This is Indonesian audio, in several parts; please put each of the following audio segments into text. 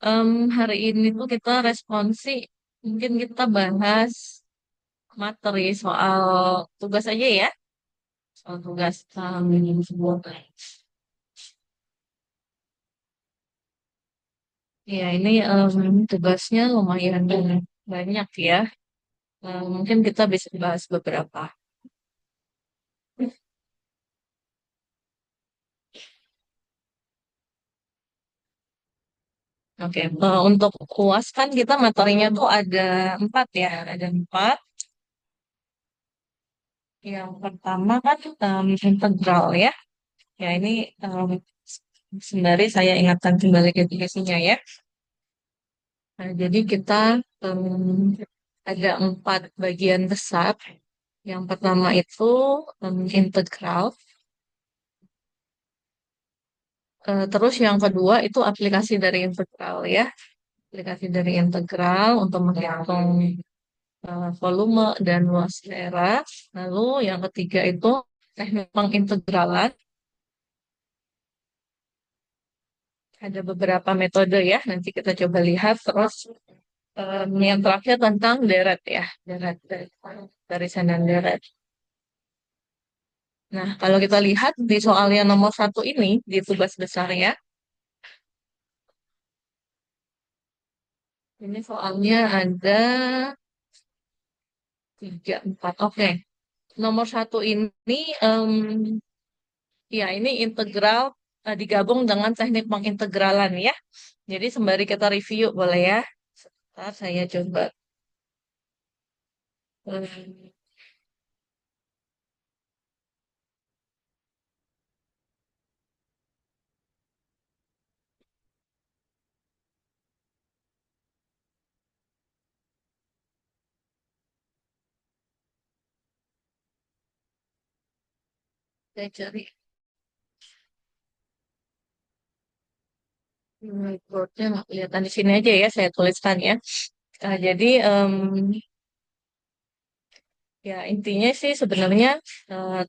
Hari ini tuh kita responsi, mungkin kita bahas materi soal tugas aja ya, soal tugas sebuah. Ya ini tugasnya lumayan banyak ya. Mungkin kita bisa bahas beberapa. Oke, untuk UAS kan kita materinya tuh ada empat ya, ada empat. Yang pertama kan integral ya. Ya ini em, sembari saya ingatkan kembali ke definisinya ya. Nah, jadi kita em, ada empat bagian besar. Yang pertama itu integral. Terus yang kedua itu aplikasi dari integral ya. Aplikasi dari integral untuk menghitung volume dan luas daerah. Lalu yang ketiga itu teknik pengintegralan. Ada beberapa metode ya. Nanti kita coba lihat. Terus yang terakhir tentang deret ya. Deret, barisan dan deret. Nah, kalau kita lihat di soal yang nomor satu ini, di tugas besarnya, ini soalnya ada tiga, empat. Oke, nomor satu ini, em, ya ini integral digabung dengan teknik pengintegralan ya. Jadi sembari kita review boleh ya. Sebentar saya coba em, saya cari boardnya nggak kelihatan di sini aja ya. Saya tuliskan ya. Jadi ya intinya sih sebenarnya eh,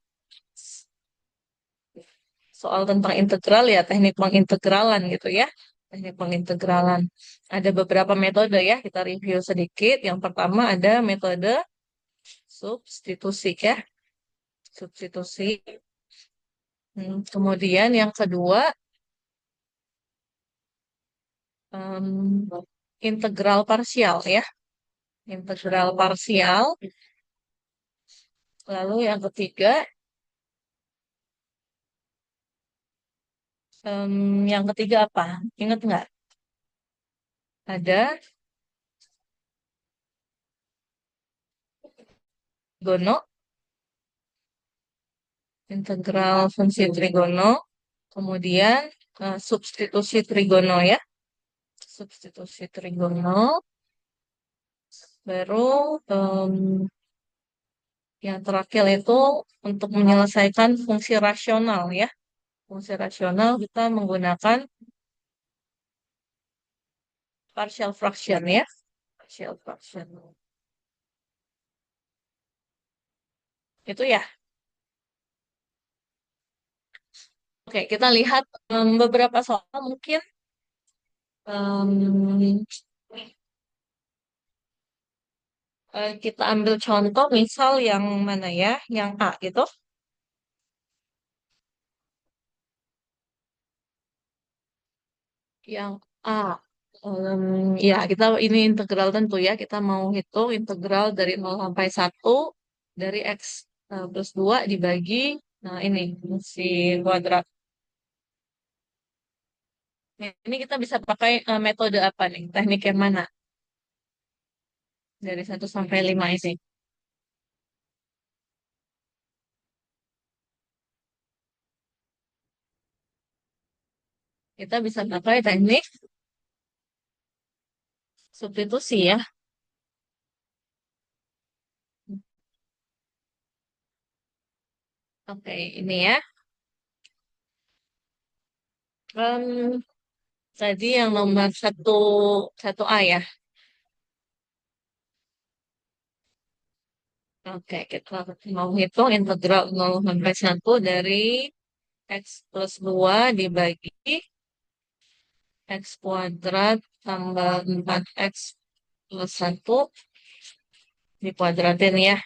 soal tentang integral ya teknik pengintegralan gitu ya. Teknik pengintegralan. Ada beberapa metode ya, kita review sedikit. Yang pertama ada metode substitusi ya, substitusi. Kemudian yang kedua em, integral parsial ya, integral parsial. Lalu yang ketiga, yang ketiga apa? Ingat nggak? Ada gono, integral fungsi trigono. Kemudian substitusi trigono ya. Substitusi trigono, baru em, yang terakhir itu untuk menyelesaikan fungsi rasional ya. Fungsi rasional kita menggunakan partial fraction ya. Partial fraction. Itu ya. Oke, kita lihat beberapa soal mungkin em, kita ambil contoh misal yang mana ya, yang A gitu. Yang A. Ya, kita ini integral tentu ya. Kita mau hitung integral dari 0 sampai 1 dari X plus 2 dibagi. Nah, ini si kuadrat. Ini kita bisa pakai metode apa nih? Teknik yang mana? Dari 1 sampai 5 ini. Kita bisa pakai teknik substitusi ya. Oke, ini ya. Em, Tadi yang nomor satu A ya. Oke, kita mau hitung integral 0 sampai 1 dari X plus 2 dibagi X kuadrat tambah 4x plus 1 dikuadratin ya.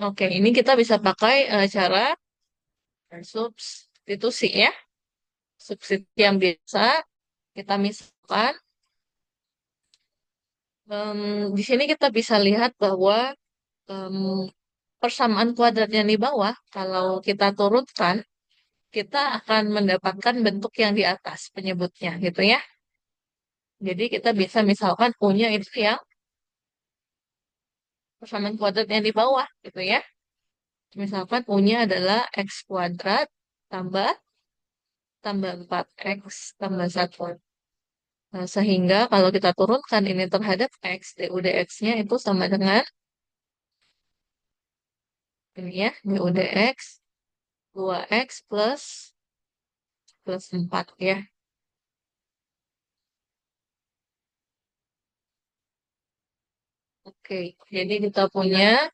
Oke, ini kita bisa pakai cara substitusi ya. Substitusi yang biasa kita misalkan em, di sini kita bisa lihat bahwa em, persamaan kuadrat yang di bawah kalau kita turutkan kita akan mendapatkan bentuk yang di atas penyebutnya gitu ya. Jadi kita bisa misalkan punya itu yang persamaan kuadrat yang di bawah gitu ya. Misalkan punya adalah x kuadrat tambah tambah 4x tambah 1. Nah, sehingga kalau kita turunkan ini terhadap x, du dx-nya itu sama dengan ini ya, du dx 2x plus 4 ya. Oke, jadi kita punya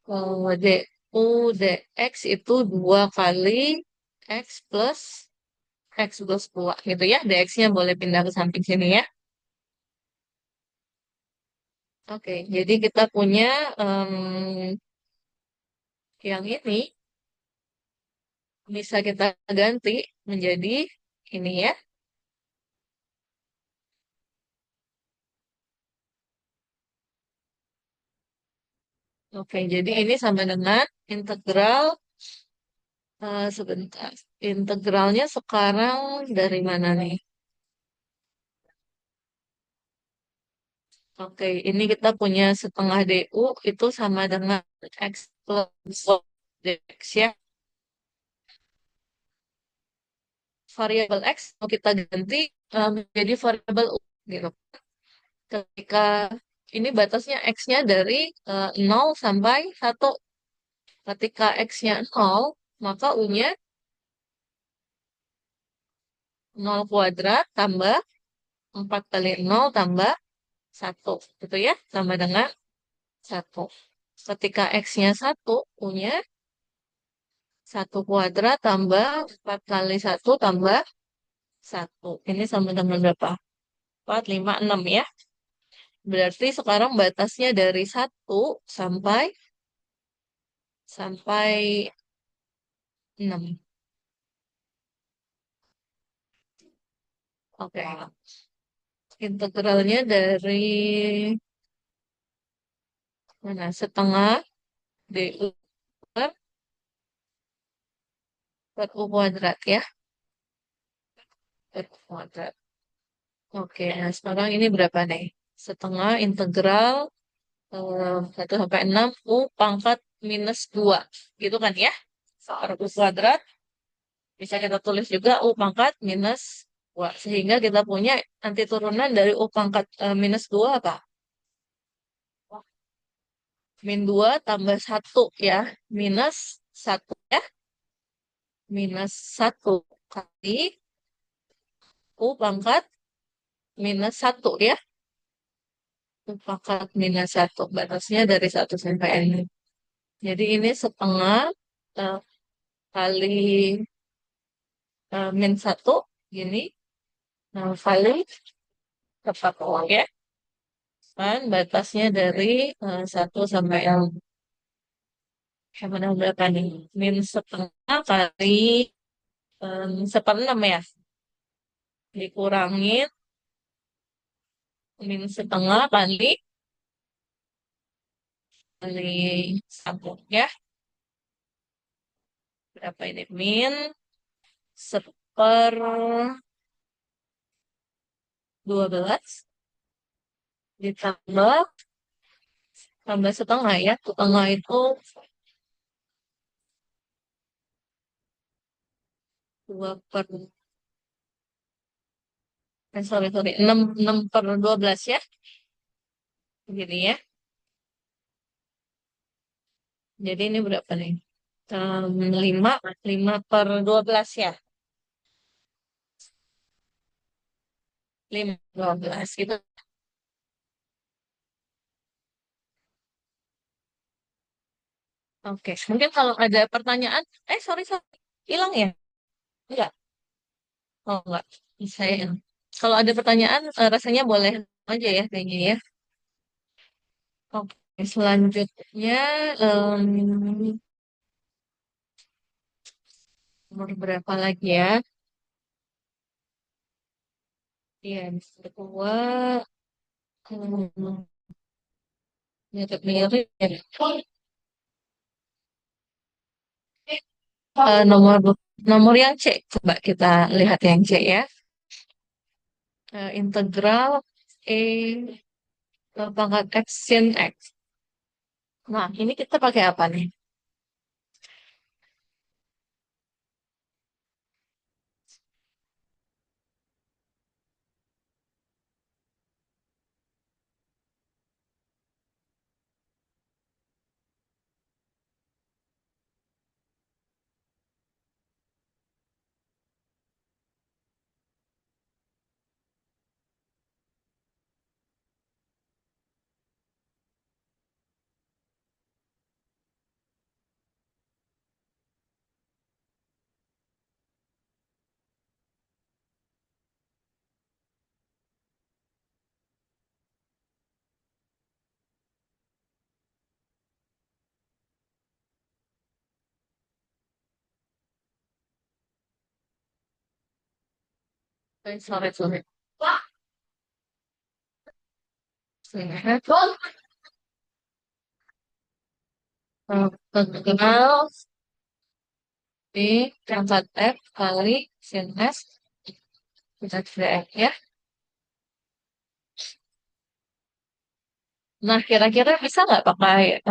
du dx itu 2 kali x plus x plus 2 gitu ya. Dx-nya boleh pindah ke samping sini ya. Oke, jadi kita punya yang ini bisa kita ganti menjadi ini ya. Oke, jadi ini sama dengan integral sebentar. Integralnya sekarang dari mana nih? Oke, ini kita punya setengah DU itu sama dengan X plus dx ya. Variabel X mau kita ganti menjadi variabel U gitu. Ketika ini batasnya X-nya dari 0 sampai 1. Ketika X-nya 0, maka U-nya 0 kuadrat tambah 4 kali 0 tambah 1. Gitu ya, sama dengan 1. Ketika X-nya 1, U-nya 1 kuadrat tambah 4 kali 1 tambah 1. Ini sama dengan berapa? 4, 5, 6 ya. Berarti sekarang batasnya dari 1 sampai 6. Oke. Integralnya dari mana? Setengah DU per, per U kuadrat ya. Per U kuadrat. Oke, nah sekarang ini berapa nih? Setengah integral 1 sampai 6 U pangkat minus 2. Gitu kan ya? Per U kuadrat. Bisa kita tulis juga U pangkat minus 2. Sehingga kita punya nanti turunan dari U pangkat minus 2 apa? Min 2 tambah 1 ya. Minus 1 ya. Minus 1 kali U pangkat minus 1 ya. U pangkat minus 1. Batasnya dari 1 sampai n. Jadi ini setengah eh, kali min 1. Gini. Nah, kali tepat uang ya. Kan batasnya dari 1 sampai n. Yang mana berapa nih? Min setengah kali seperenam ya. Dikurangin min setengah kali 1 ya. Berapa ini? Min seper 12 ditambah tambah setengah ya. Setengah itu 2 per sorry 6 per 12 ya. Begini ya. Jadi ini berapa nih? 5 5 per 12 ya. 5 12 gitu. Oke, mungkin kalau ada pertanyaan, sorry, sorry, hilang ya? Enggak. Oh enggak, bisa ya. Kalau ada pertanyaan, rasanya boleh aja ya kayaknya ya. Oke, selanjutnya nomor berapa lagi ya? Iya, yang kedua hmm, mirip-mirip ya. Nomor nomor yang C, coba kita lihat yang C ya. Integral E pangkat X sin X. Nah, ini kita pakai apa nih? Sorry, sorry. Sin X. Integral di pangkat F kali sin S kita dx ya. Nah, kira-kira bisa nggak pakai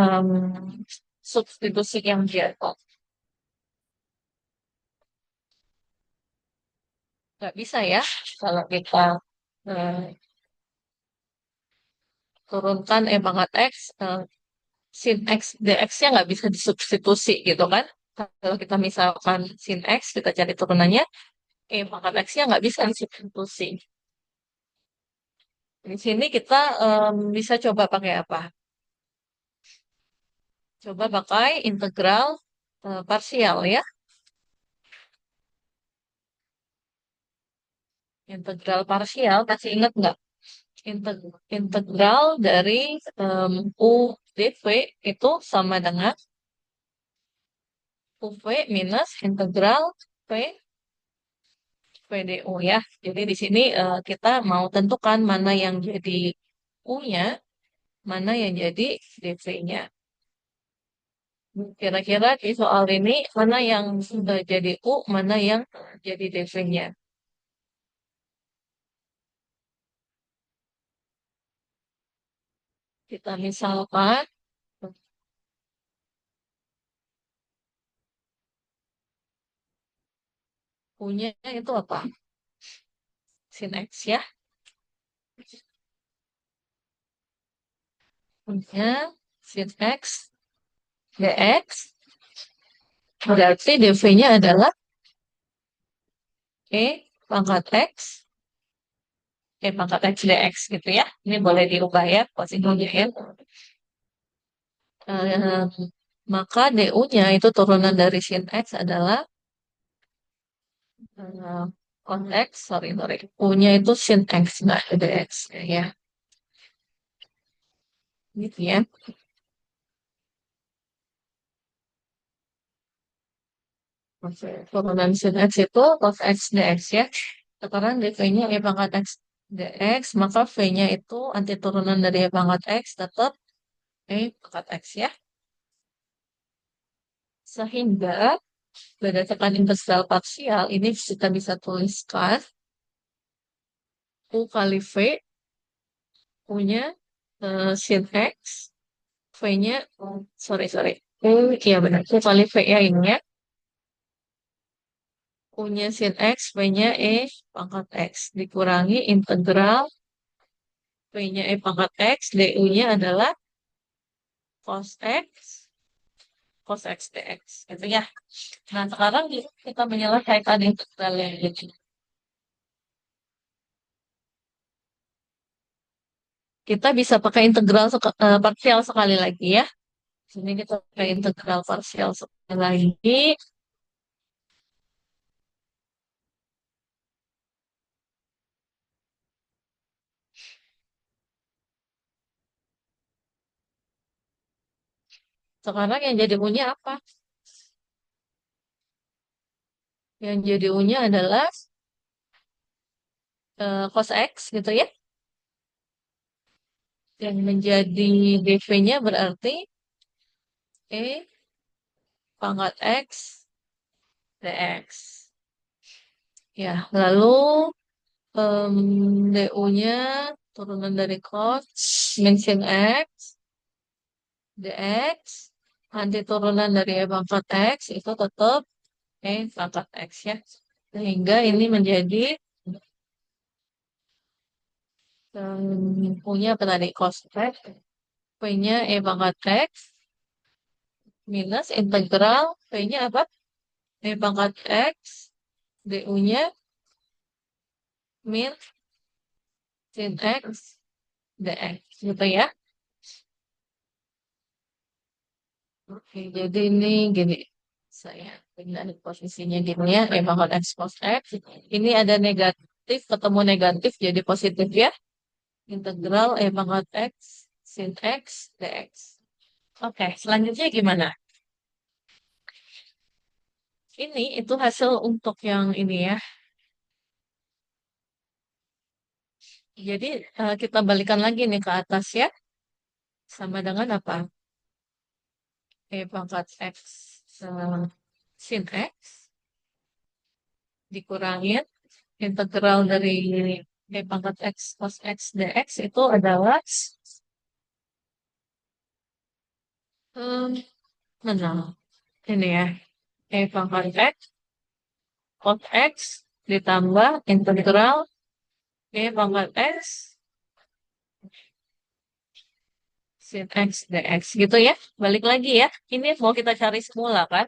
substitusi yang biasa? Nggak bisa ya, kalau kita eh, turunkan E pangkat X, sin X, dx-nya nggak bisa disubstitusi gitu kan. Kalau kita misalkan sin X, kita cari turunannya, E pangkat X-nya nggak bisa disubstitusi. Di sini kita bisa coba pakai apa? Coba pakai integral parsial ya. Integral parsial, masih ingat nggak? Integral dari U dv itu sama dengan UV minus integral P PDU ya. Jadi di sini kita mau tentukan mana yang jadi U-nya, mana yang jadi dv-nya. Kira-kira di soal ini mana yang sudah jadi U, mana yang jadi dv-nya. Kita misalkan U-nya itu apa? Sin X ya. U-nya sin X dx. Berarti dv-nya adalah E pangkat X, E pangkat X dx gitu ya. Ini boleh diubah ya posisinya ya. Eh, maka du-nya itu turunan dari sin X adalah cos X, sorry, sorry. U-nya itu sin X, nggak dx ya. Gitu ya. Oke. Turunan sin X itu cos X dx ya. Sekarang dv-nya E pangkat X dx, maka V-nya itu anti turunan dari E pangkat X tetap E pangkat X ya. Sehingga berdasarkan integral parsial, ini kita bisa tuliskan U kali V punya sin X, V-nya, sorry, sorry. Iya benar, U kali V ya ini ya. U-nya sin X, V-nya E pangkat X. Dikurangi integral V-nya E pangkat X, DU-nya adalah cos X, cos X dx. Gitu ya. Nah, sekarang kita menyelesaikan integral yang ini. Kita bisa pakai integral parsial sekali lagi ya. Sini kita pakai integral parsial sekali lagi. Sekarang yang jadi U-nya apa? Yang jadi U-nya adalah cos X gitu ya. Yang menjadi DV-nya berarti E pangkat X dx. Ya, lalu DU-nya turunan dari cos min sin X dx. Nanti turunan dari E pangkat X itu tetap E pangkat X ya. Sehingga ini menjadi punya apa tadi? Cos X. P-nya E pangkat X minus integral P-nya apa? E pangkat X DU-nya min sin X dx gitu ya. Oke, jadi ini gini. Saya pindah posisinya gini ya. E pangkat X cos X. Ini ada negatif ketemu negatif jadi positif ya. Integral E pangkat X sin X dx. Oke, selanjutnya gimana? Ini itu hasil untuk yang ini ya. Jadi kita balikan lagi nih ke atas ya. Sama dengan apa? E pangkat X sin X dikurangin integral dari E pangkat X cos X dx itu adalah mana? Ini ya. E pangkat X cos X ditambah integral E pangkat X sin X dx gitu ya. Balik lagi ya. Ini mau kita cari semula kan?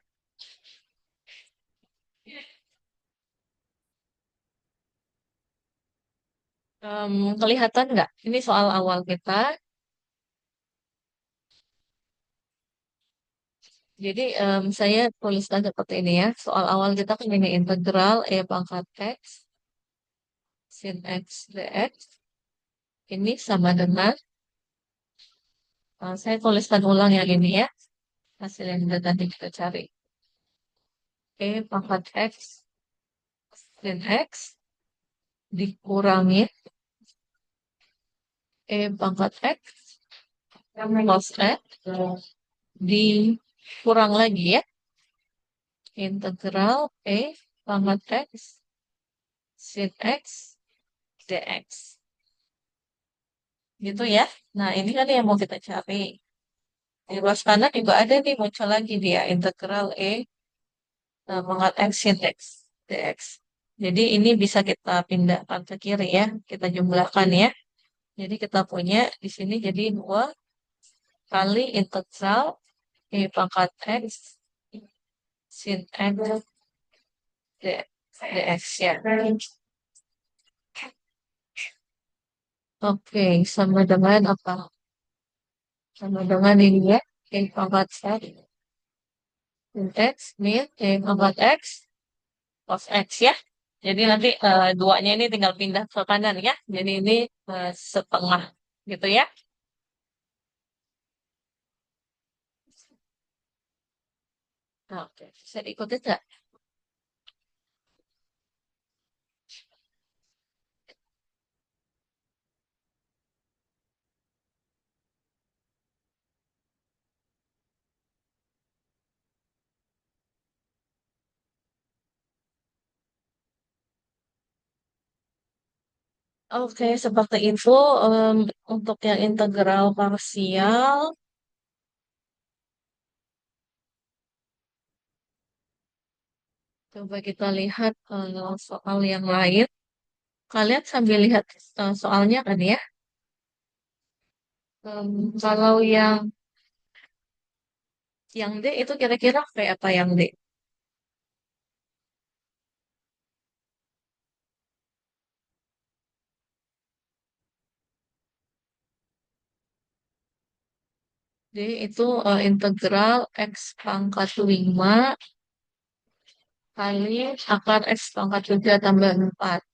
Kelihatan nggak? Ini soal awal kita. Jadi saya tuliskan seperti ini ya. Soal awal kita kan ini integral E pangkat X sin X dx. Ini sama dengan, saya tuliskan ulang yang ini ya. Hasil yang tadi kita cari. E pangkat X sin X dikurangi E pangkat X cos X dikurang lagi ya. Integral E pangkat X sin X dx. Gitu ya. Nah, ini kan yang mau kita cari. Di ruas kanan juga ada nih muncul lagi dia integral E pangkat X sin X dx. Jadi ini bisa kita pindahkan ke kiri ya. Kita jumlahkan ya. Jadi kita punya di sini jadi 2 kali integral E pangkat X sin X dx ya. Oke, sama dengan apa? Sama dengan ini ya. E pangkat X sin X min E pangkat X cos X ya. Jadi nanti duanya ini tinggal pindah ke kanan ya. Jadi ini setengah gitu ya. Nah, oke, bisa diikuti nggak? Oke, seperti itu untuk yang integral parsial. Coba kita lihat soal yang lain. Kalian sambil lihat soalnya kan ya. Kalau yang D itu kira-kira kayak apa yang D? D itu integral X pangkat 5 kali akar X pangkat 3 tambah 4.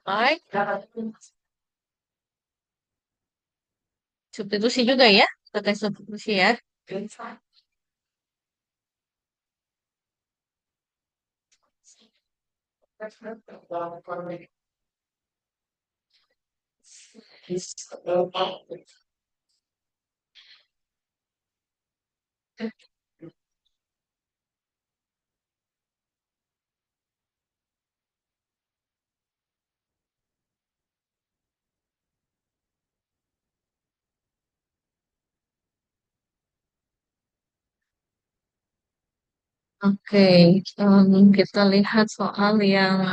pakai substitusi juga ya, pakai substitusi ya. Oke, kita lihat soal yang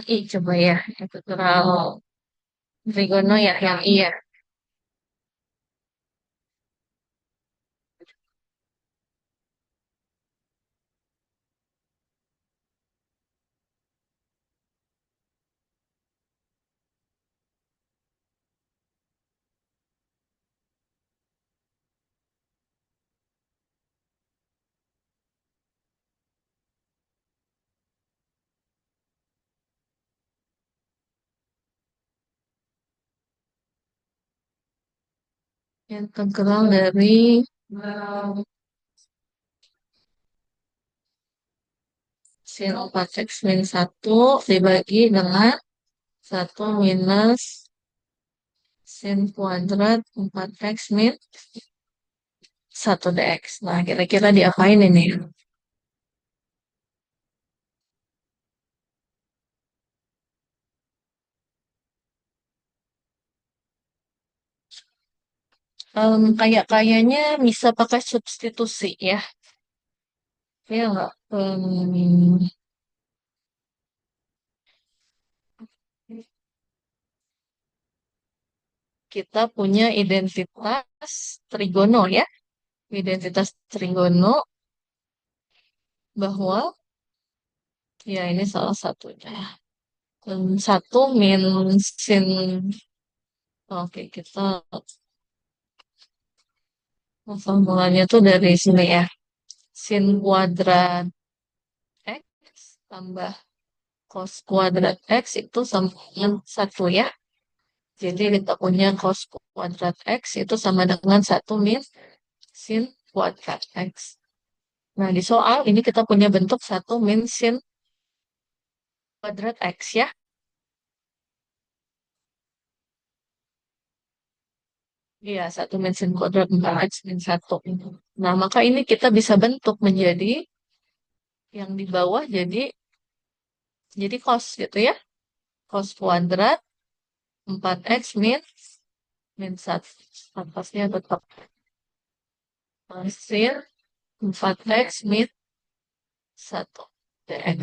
I coba ya, integral trigono ya, yang I ya. Integral dari sin 4x min 1 dibagi dengan 1 minus sin kuadrat 4x min 1 dx. Nah, kira-kira diapain ini? Kayaknya bisa pakai substitusi ya. Ya nggak? Kita punya identitas trigono ya. Identitas trigono bahwa ya ini salah satunya. Satu min sin. Oke, kita formulanya tuh dari sini ya. Sin kuadrat X tambah cos kuadrat X itu sama dengan 1 ya. Jadi kita punya cos kuadrat X itu sama dengan 1 min sin kuadrat X. Nah, di soal ini kita punya bentuk 1 min sin kuadrat X ya. Iya, 1 min sin kuadrat 4X min 1. Nah, maka ini kita bisa bentuk menjadi yang di bawah jadi cos gitu ya. Cos kuadrat 4X min 1. Atasnya tetap sin 4X min 1 dx.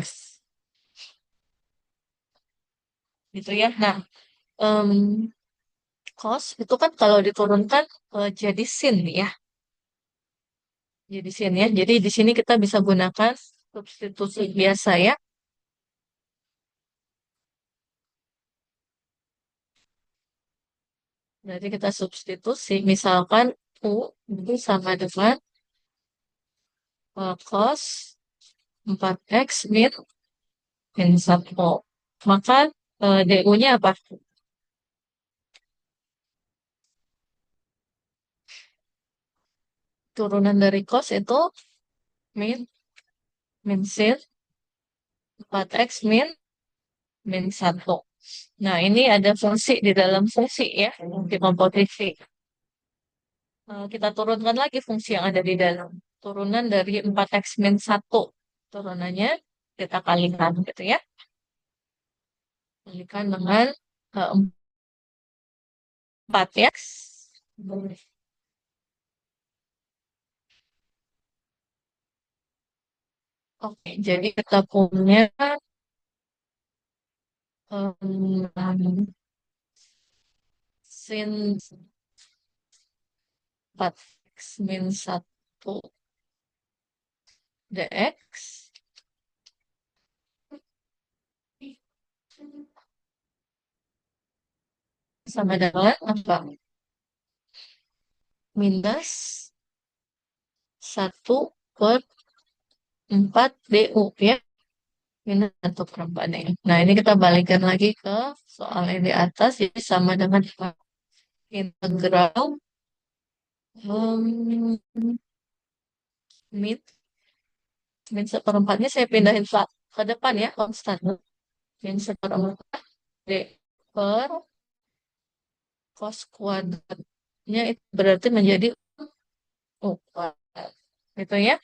Gitu ya. Nah, em, cos itu kan kalau diturunkan jadi sin ya. Jadi sin ya. Jadi di sini kita bisa gunakan substitusi biasa ya. Jadi kita substitusi, misalkan U itu sama dengan cos 4X min 1. Maka DU-nya apa? Turunan dari cos itu min, sin 4X min 1. Nah, ini ada fungsi di dalam fungsi ya, di komposisi. Kita turunkan lagi fungsi yang ada di dalam. Turunan dari 4X min 1. Turunannya kita kalikan gitu ya. Kalikan dengan 4 ya. Oke, jadi kita punya sin 4x min 1 dx sama dengan apa? Minus 1/4 DU ya. Minus 1/4 DU. Nah, ini kita balikan lagi ke soal yang di atas. Jadi sama dengan apa? Integral um, min, min seperempatnya saya pindahin ke depan ya, konstan. Min seperempat D per cos kuadratnya itu berarti menjadi U4. Gitu ya.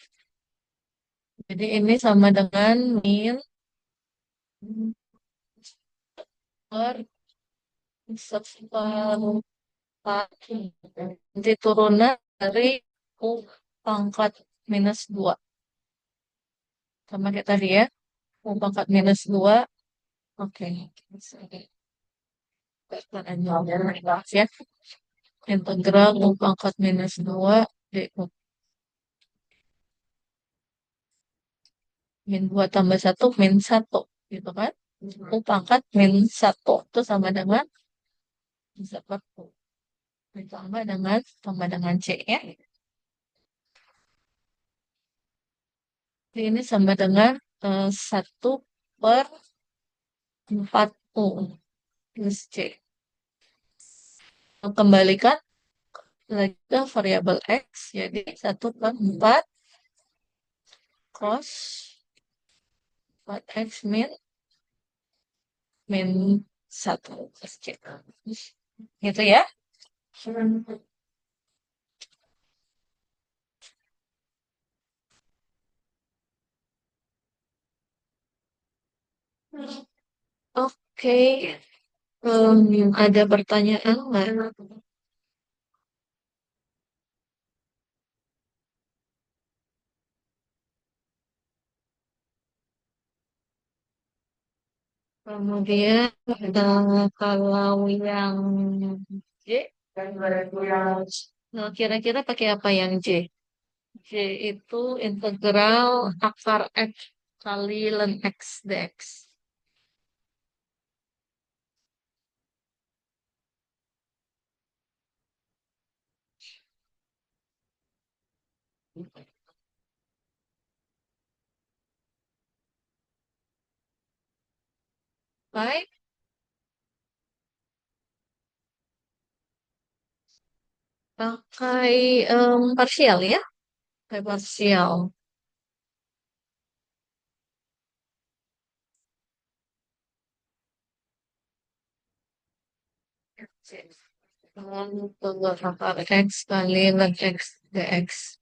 Jadi ini sama dengan min per seperempat. Nanti turunan dari U pangkat -2. Sama kayak tadi ya. U pangkat -2. Oke. Ya. Integral U pangkat -2 DU. -2 tambah 1 -1. Gitu kan. U pangkat -1. Itu sama dengan seperti tambah dengan C ya. Jadi ini sama dengan 1/4 U plus C. Kembalikan lagi ke variabel X. Jadi 1/4 cos 4X min 1 plus C. Gitu ya. Oke. Ada pertanyaan nggak? Kemudian kalau yang J, kira-kira pakai apa yang J? J itu integral akar X kali ln X dx. Baik, pakai parsial ya, pakai parsial. Integral akar X kali ln X dx.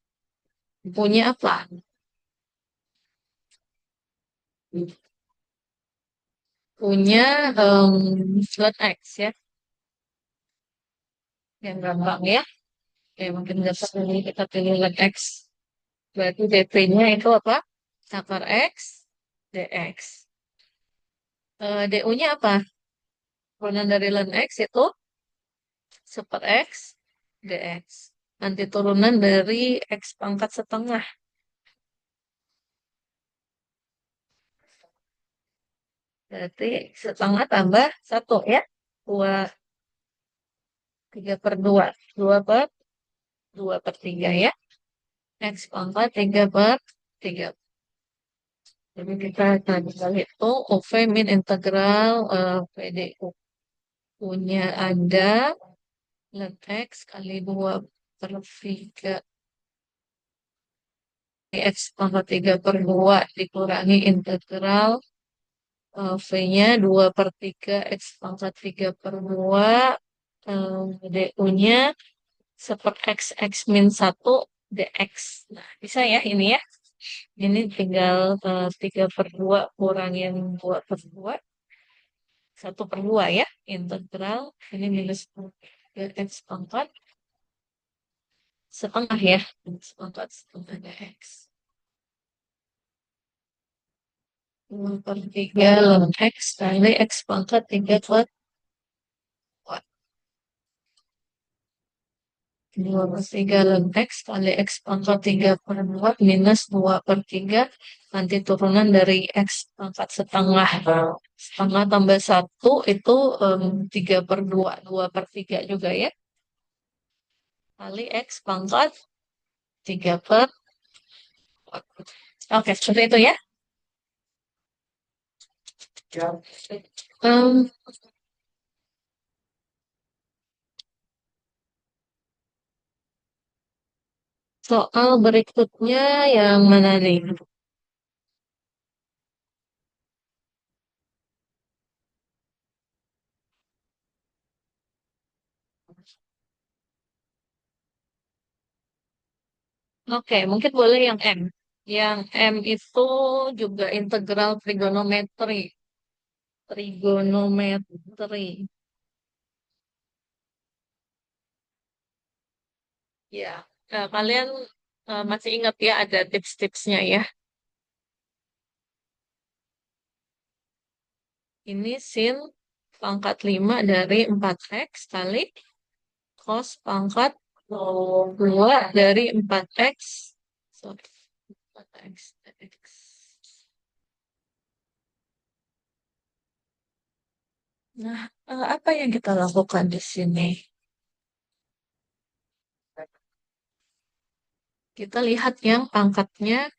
Punya apa? Punya ln X ya, yang gampang ya. Oke, mungkin dapat ini kita pilih ln X. Berarti DP-nya itu apa? Akar X dx. DU-nya apa? Turunan dari ln X itu super X dx. Nanti turunan dari X pangkat setengah. Berarti setengah tambah 1 ya. 3/2. 2/3 ya. X pangkat 3/3. Jadi kita akan bisa hitung UV min integral PDU. Punya ada ln X kali 2/3 X pangkat 3/2 dikurangi integral V-nya 2/3 X pangkat 3/2 DU-nya super X X min 1 DX. Nah, bisa ya ini ya. Ini tinggal 3/2 kurangin 2/2. 1/2 ya. Integral. Ini minus 3 X pangkat setengah ya. Pangkat setengah DX. 2/3 ln X kali X pangkat 3/2. 2/3 ln X kali X pangkat 3/2 minus 2/3. Nanti turunan dari X pangkat setengah. Setengah tambah 1 itu 3/2. 2/3 juga ya. Kali X pangkat 3/2. Oke, seperti itu ya. Em, Soal berikutnya yang mana nih? Oke, mungkin boleh yang M. Yang M itu juga integral trigonometri. Trigonometri. Ya, kalian masih ingat ya ada tips-tipsnya ya. Ini sin pangkat 5 dari 4X kali cos pangkat 2 dari 4X. Sorry, 4X. X. Nah, apa yang kita lakukan di sini? Kita lihat yang pangkatnya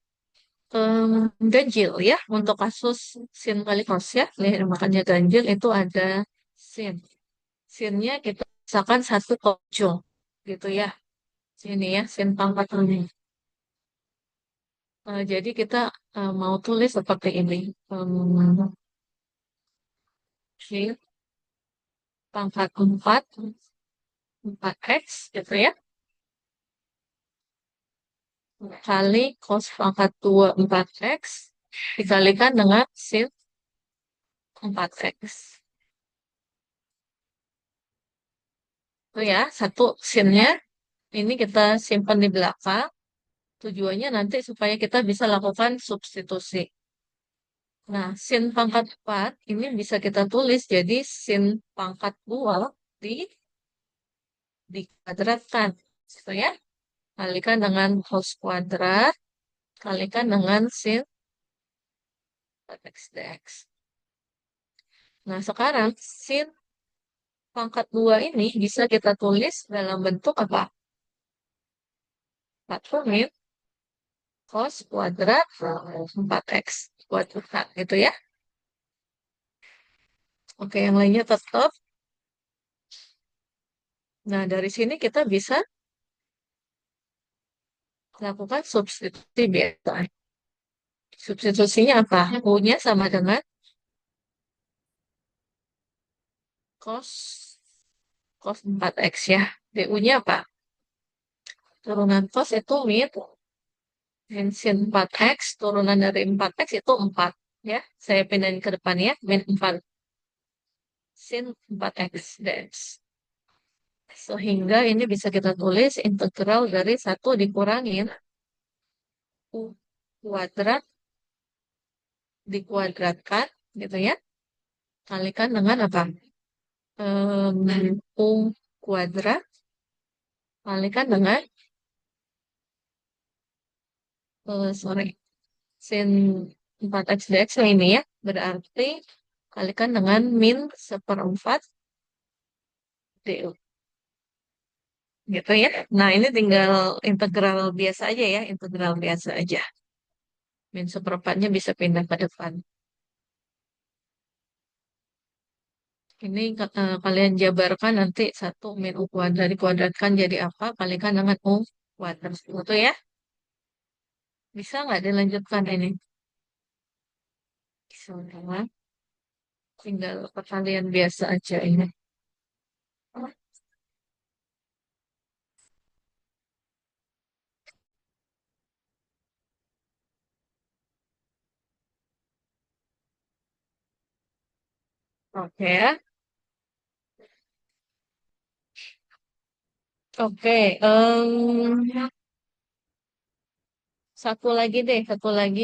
ganjil ya. Untuk kasus sin kali cos ya. Lihat, makanya ganjil itu ada sin. Sinnya kita misalkan 1/7 gitu ya. Ini ya, sin pangkat ini. Jadi kita mau tulis seperti ini. Sin pangkat 4, 4X gitu ya. Kali cos pangkat 2, 4X. Dikalikan dengan sin 4X. Itu ya, satu sinnya. Ini kita simpan di belakang. Tujuannya nanti supaya kita bisa lakukan substitusi. Nah, sin pangkat 4 ini bisa kita tulis jadi sin pangkat 2 di dikuadratkan. Gitu ya. Kalikan dengan cos kuadrat, kalikan dengan sin x dx. Nah, sekarang sin pangkat 2 ini bisa kita tulis dalam bentuk apa? 4 cos kuadrat 4x kuadrat. Gitu ya. Oke, yang lainnya tetap. Nah, dari sini kita bisa lakukan substitusi biasa. Substitusinya apa? U-nya sama dengan cos cos 4X ya. DU-nya apa? Turunan cos itu min sin 4X, turunan dari 4X itu 4. Ya, saya pindahin ke depan ya, min 4 sin 4X dx. Sehingga ini bisa kita tulis integral dari 1 dikurangin U kuadrat dikuadratkan, gitu ya. Kalikan dengan apa? U kuadrat kalikan dengan sorry, sin 4x dx yang ini ya, berarti kalikan dengan min 1/4 du gitu ya. Nah, ini tinggal integral biasa aja ya, integral biasa aja. Min 1/4-nya bisa pindah ke depan. Ini kalian jabarkan nanti 1 min u kuadrat dikuadratkan jadi apa, kalikan dengan u kuadrat gitu ya. Bisa nggak dilanjutkan ini? Bisa, tinggal perkalian biasa aja ini. Oke ya. Oke, satu lagi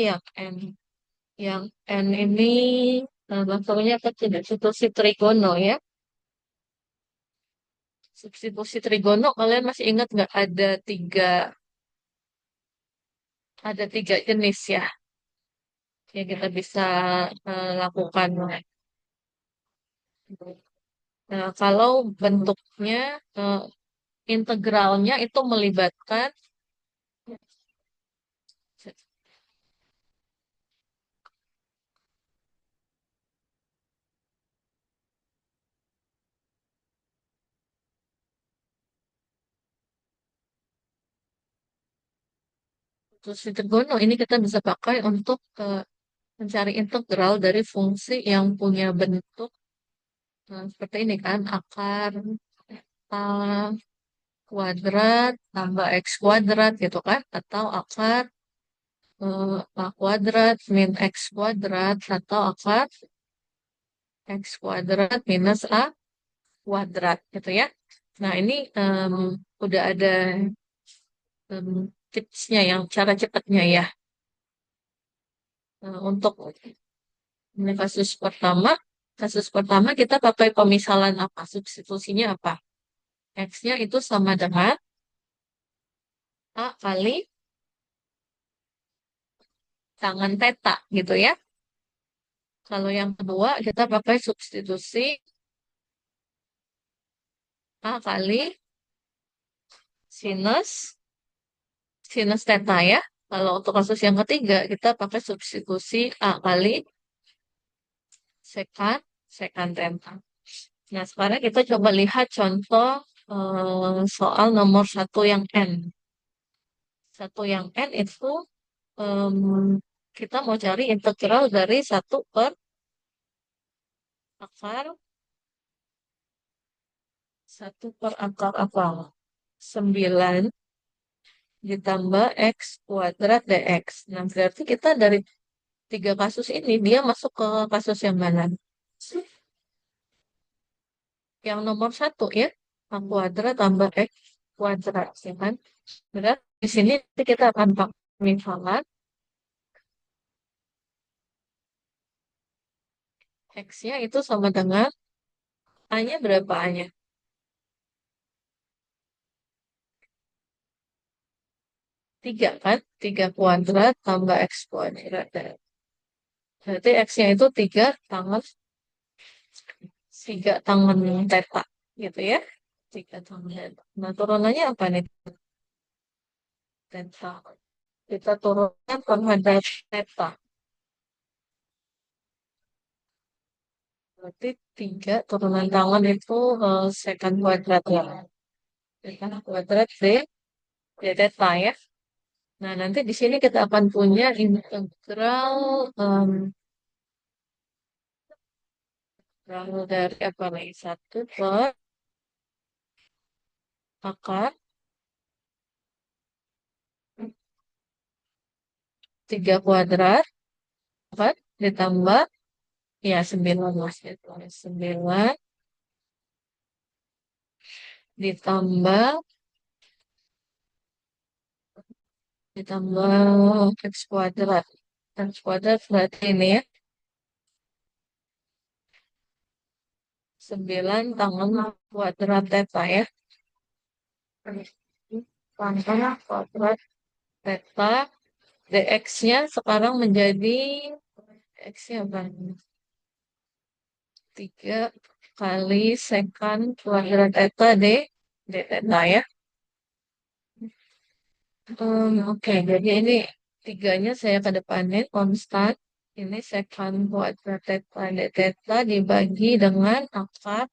yang N. Yang N ini maksudnya kecil, substitusi trigono ya. Substitusi trigono, kalian masih ingat nggak ada tiga jenis ya yang kita bisa lakukan. Nah, kalau bentuknya eh, integralnya itu melibatkan substitusi trigono ini kita bisa pakai untuk mencari integral dari fungsi yang punya bentuk seperti ini kan, akar A kuadrat tambah X kuadrat gitu kan, atau akar A kuadrat min X kuadrat, atau akar X kuadrat minus A kuadrat gitu ya. Nah ini udah ada tipsnya yang cara cepatnya ya. Untuk ini kasus pertama kita pakai pemisalan apa? Substitusinya apa? X-nya itu sama dengan A kali tangan teta gitu ya. Kalau yang kedua kita pakai substitusi A kali sinus sinus teta ya. Kalau untuk kasus yang ketiga kita pakai substitusi A kali sekan sekan teta. Nah sekarang kita coba lihat contoh soal nomor satu yang N. Satu yang N itu em, kita mau cari integral dari satu per akar akar 9 ditambah X kuadrat DX. Nah, berarti kita dari tiga kasus ini, dia masuk ke kasus yang mana? Yang nomor satu ya, A kuadrat tambah X kuadrat, ya kan? Berarti di sini nanti kita akan pakai pemisalan X-nya itu sama dengan A-nya berapa A-nya? 3 kan? 3 kuadrat tambah X kuadrat. Berarti X-nya itu 3 tangan teta gitu ya. 3 tangan teta. Nah, turunannya apa nih? Teta. Kita turunkan terhadap teta. Berarti 3 tangan itu secant kuadrat ya. Secant kuadrat D teta ya. Nah, nanti di sini kita akan punya integral dari apa nih? 1/akar 3 kuadrat kan? Ditambah ya 9 mas itu. 9 ditambah ditambah X kuadrat. X kuadrat berarti ini ya. 9 kuadrat teta ya. Pangkat kuadrat teta. DX-nya sekarang menjadi X-nya apa? 3 kali sekan kuadrat teta D teta ya. Oke, jadi ini tiganya saya kedepanin konstan. Ini sekan kuadrat teta D teta dibagi dengan akar.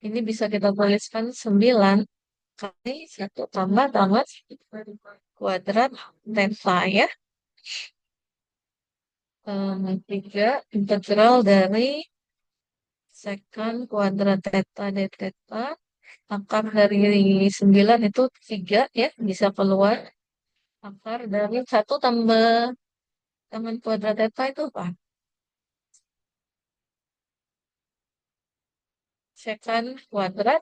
Ini bisa kita tuliskan 9 kali 1 tambah tambah kuadrat teta ya. 3 integral dari sekan kuadrat teta d teta. Akar dari 9 itu 3 ya. Bisa keluar. Akar dari 1 tambah kuadrat teta itu apa? Sekan kuadrat.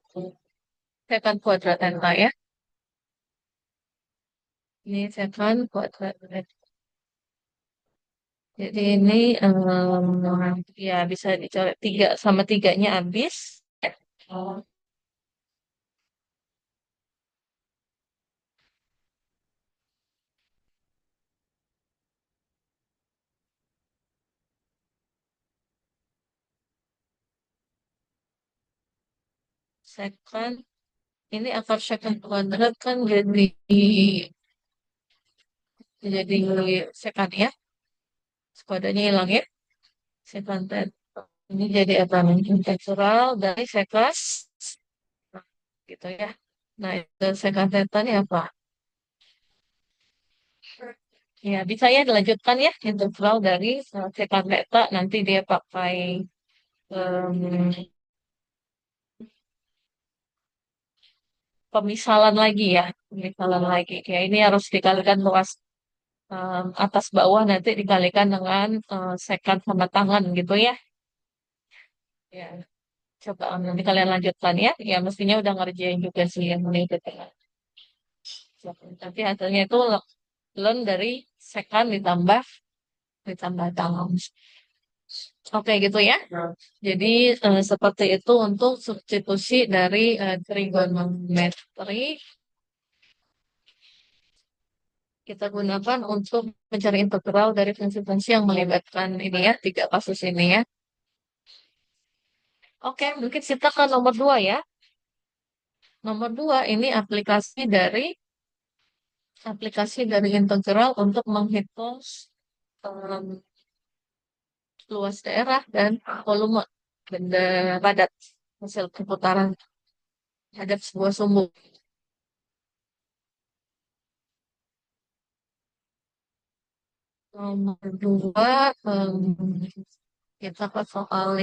Sekan kuadrat teta ya. Ini sekan kuadrat teta. Jadi ini ya bisa dicoret 3 sama 3-nya habis. Second, ini akar second kuadrat kan jadi second ya. Kodenya hilang ya. Second theta. Ini jadi apa nih? Integral dari secant gitu ya. Nah, itu secant theta ini apa? Ya, bisa ya dilanjutkan ya. Integral dari secant theta. Nanti dia pakai em, pemisalan lagi ya. Pemisalan lagi. Ya, ini harus dikalikan luas atas bawah nanti dikalikan dengan secant sama tangan gitu ya. Ya, coba nanti kalian lanjutkan ya. Ya, mestinya udah ngerjain juga sih yang ini gitu. Tapi hasilnya itu ln dari secant ditambah tangan. Oke gitu ya. Jadi seperti itu untuk substitusi dari trigonometri kita gunakan untuk mencari integral dari fungsi-fungsi yang melibatkan ini ya, tiga kasus ini ya. Oke, mungkin kita ke nomor dua ya. Nomor dua ini aplikasi dari integral untuk menghitung em, luas daerah dan volume benda padat hasil perputaran terhadap sebuah sumbu. Nomor dua, kita ke soal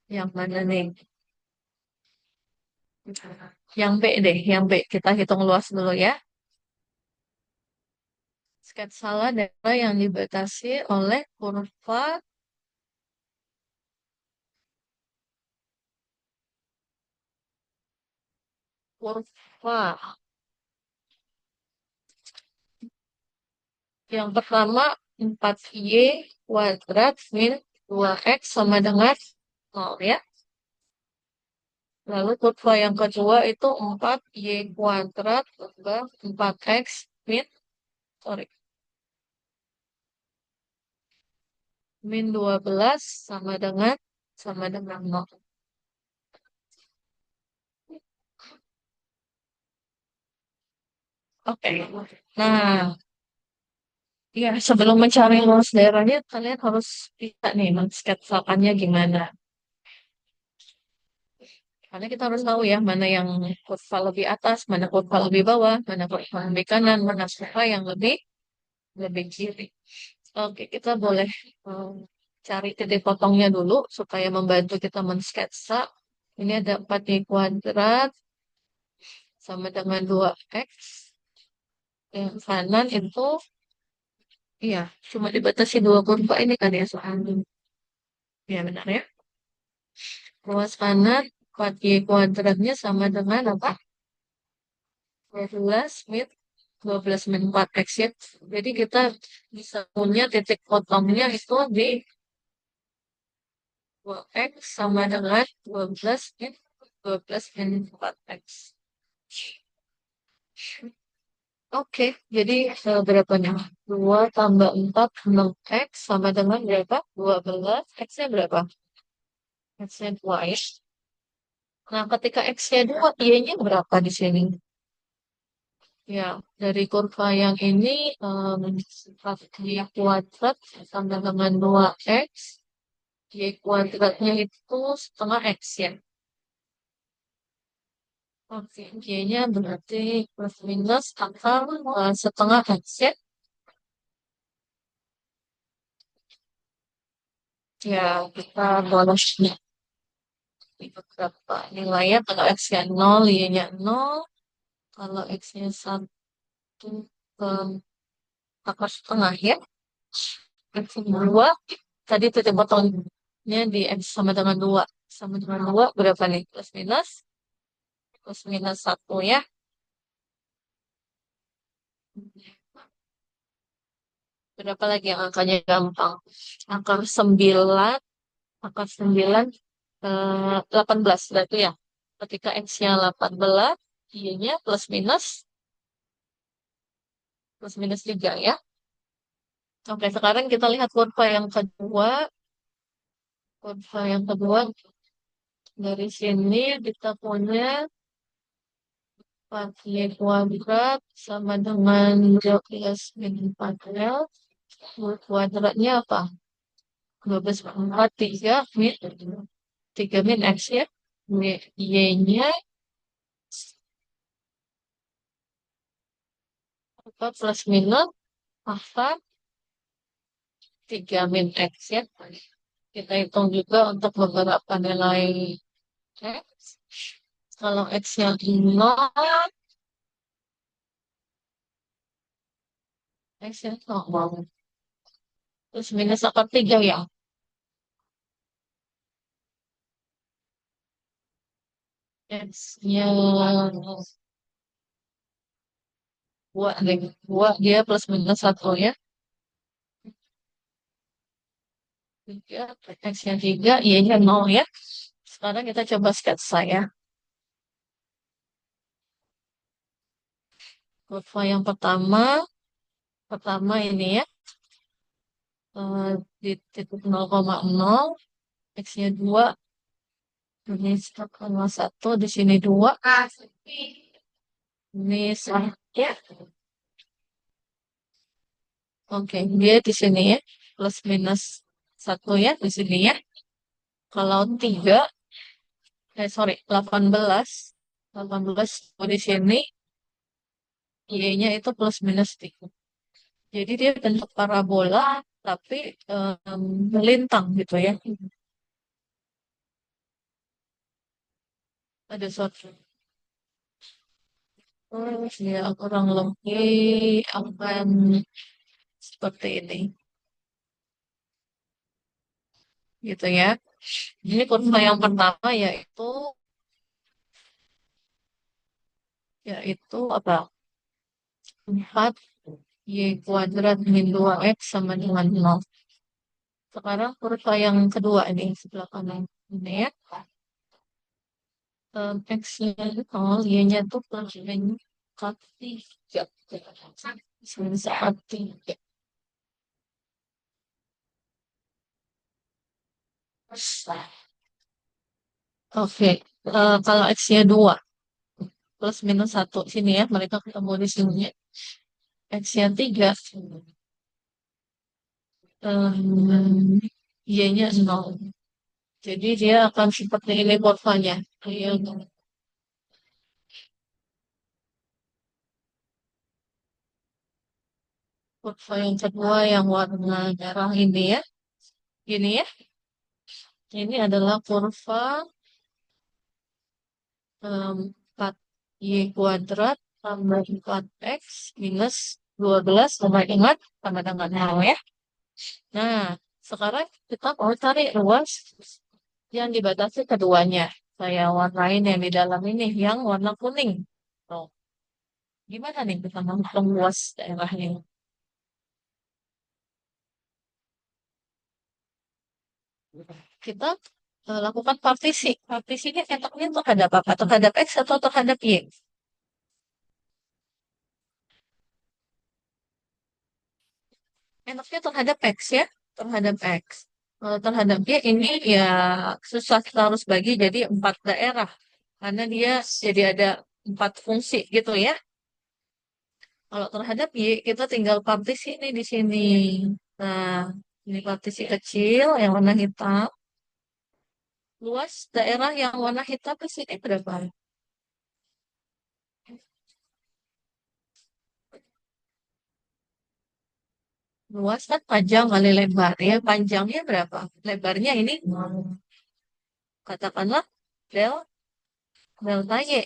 yang mana nih? Yang B deh, yang B. Kita hitung luas dulu ya. Sketsa daerah yang dibatasi oleh kurva. Yang pertama 4y kuadrat min 2x sama dengan 0 ya. Lalu kurva yang kedua itu 4y kuadrat tambah 4x min, sorry, min 12 sama dengan 0. Oke. Nah, ya sebelum mencari luas daerahnya, kalian harus bisa nih mensketsakannya gimana. Karena kita harus tahu ya, mana yang kurva lebih atas, mana kurva lebih bawah, mana kurva lebih kanan, mana kurva yang lebih lebih kiri. Oke, kita boleh um, cari titik potongnya dulu supaya membantu kita mensketsa. Ini ada 4y kuadrat sama dengan 2x. Yang kanan itu, iya, cuma dibatasi dua kurva ini kan ya soalnya. Ya benar ya. Luas kanan 4y kuadratnya sama dengan apa? 12 min 12 min 4x ya. Jadi kita bisa punya titik potongnya itu di 2x sama dengan 12 min 4x. Oke, jadi berapa nih? 2 tambah 4 6x sama dengan berapa? 12. X-nya berapa? X-nya 2 ya. Nah, ketika X-nya 2, Y-nya berapa di sini? Ya, dari kurva yang ini, Y kuadrat sama dengan 2x. Y kuadratnya itu setengah X ya. Oke, Y-nya berarti plus minus akar setengah X ya. Ya, kita boleh beberapa nilainya. Kalau X-nya 0, Y-nya 0. Kalau X-nya 1, um, akar setengah ya. X-nya 2. Tadi titik potongnya di X sama dengan 2. Sama dengan 2 berapa nih? Plus minus. Plus minus 1 ya. Berapa lagi yang angkanya gampang? Akar 9. Akar 9. 18 berarti ya. Ketika X-nya 18, Y-nya plus minus 3 ya. Oke, sekarang kita lihat kurva yang kedua. Kurva yang kedua, dari sini kita punya 4Y kuadrat sama dengan 12 min 4L. Kuadratnya apa? 12 per 4, 3 min, 3 min X ya. Y-nya apa, plus minus 4, 3 min X ya. Kita hitung juga untuk beberapa nilai X. Kalau X-nya 0, X-nya 0. Terus minus sepertiga ya. X-nya 2, dua dia plus minus 1 ya. 3, X-nya 3, Y-nya 0 ya. Sekarang kita coba sketsa ya. Kurva yang pertama ini ya. eh, di titik 0,0, X-nya 2, ini 1,1, di sini 2, ini 1. Oke, dia di sini ya. Plus minus 1 ya, di sini ya. Kalau 3, sorry, 18, 18 di sini, Y-nya itu plus minus 3. Jadi dia bentuk parabola, tapi melintang gitu ya. Ada suatu. Oh, ya kurang lebih akan seperti ini, gitu ya. Ini kurva yang pertama yaitu apa? 4 Y kuadrat min 2X sama dengan 0. Sekarang kurva yang kedua ini sebelah kanan ini ya. X-nya 0, Y-nya tuh plus minus 3. Saat 3. Oke, kalau X-nya 2, plus minus 1. Sini ya, mereka ketemu di sini ya. X-nya 3, Y-nya 0. Jadi dia akan seperti ini kurvanya. Iya, kurva yang kedua yang warna merah ini ya. Ini ya. Ini adalah kurva 4Y kuadrat tambah 4X minus 12 sama ingat sama dengan 0 ya. Nah, sekarang kita mau cari ruas yang dibatasi keduanya. Saya warnain yang di dalam ini, yang warna kuning. Tuh, gimana nih kita menghitung luas daerahnya? Kita lakukan partisi. Partisinya enaknya terhadap apa? Terhadap X atau terhadap Y? Enaknya terhadap X ya, terhadap X. Kalau terhadap Y ini ya susah, kita harus bagi jadi 4 daerah. Karena dia jadi ada 4 fungsi gitu ya. Kalau terhadap Y, kita tinggal partisi nih di sini. Nah, ini partisi kecil yang warna hitam. Luas daerah yang warna hitam di sini berapa? Luas kan panjang kali lebar ya. Panjangnya berapa? Lebarnya ini katakanlah del delta Y.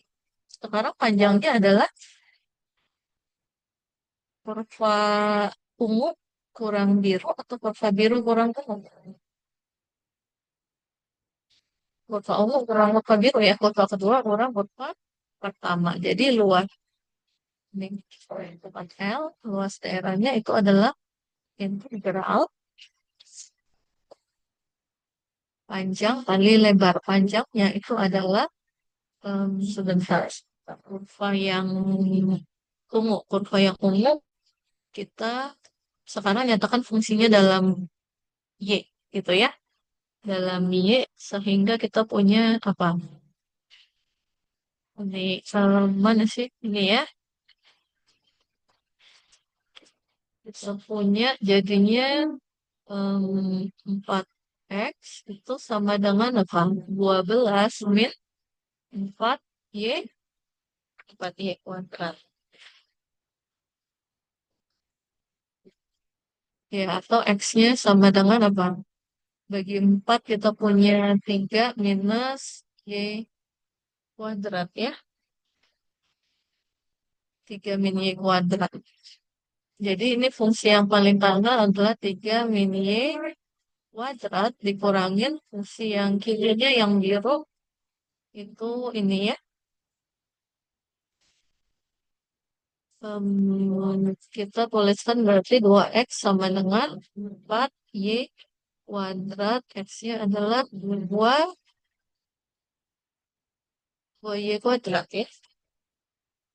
Sekarang panjangnya adalah kurva ungu kurang biru atau kurva biru kurang ungu. Kurva ungu kurang kurva biru ya. Kurva kedua kurang kurva pertama. Jadi luas ini tempat L, luas daerahnya itu adalah integral panjang kali lebar. Panjangnya itu adalah sebentar. Kurva yang ungu. Kurva yang ungu kita sekarang nyatakan fungsinya dalam Y gitu ya. Dalam Y sehingga kita punya apa? Ini mana sih? Ini ya. Kita punya jadinya 4X itu sama dengan apa? 12 min 4Y 4Y kuadrat. Ya, atau X-nya sama dengan apa? Bagi 4 kita punya 3 minus Y kuadrat ya. 3 min Y kuadrat. Jadi ini fungsi yang paling pangkal adalah 3 min Y kuadrat dikurangin fungsi yang kirinya yang biru itu ini ya. Kita tuliskan berarti 2X sama dengan 4Y kuadrat. X-nya adalah 2Y kuadrat ya.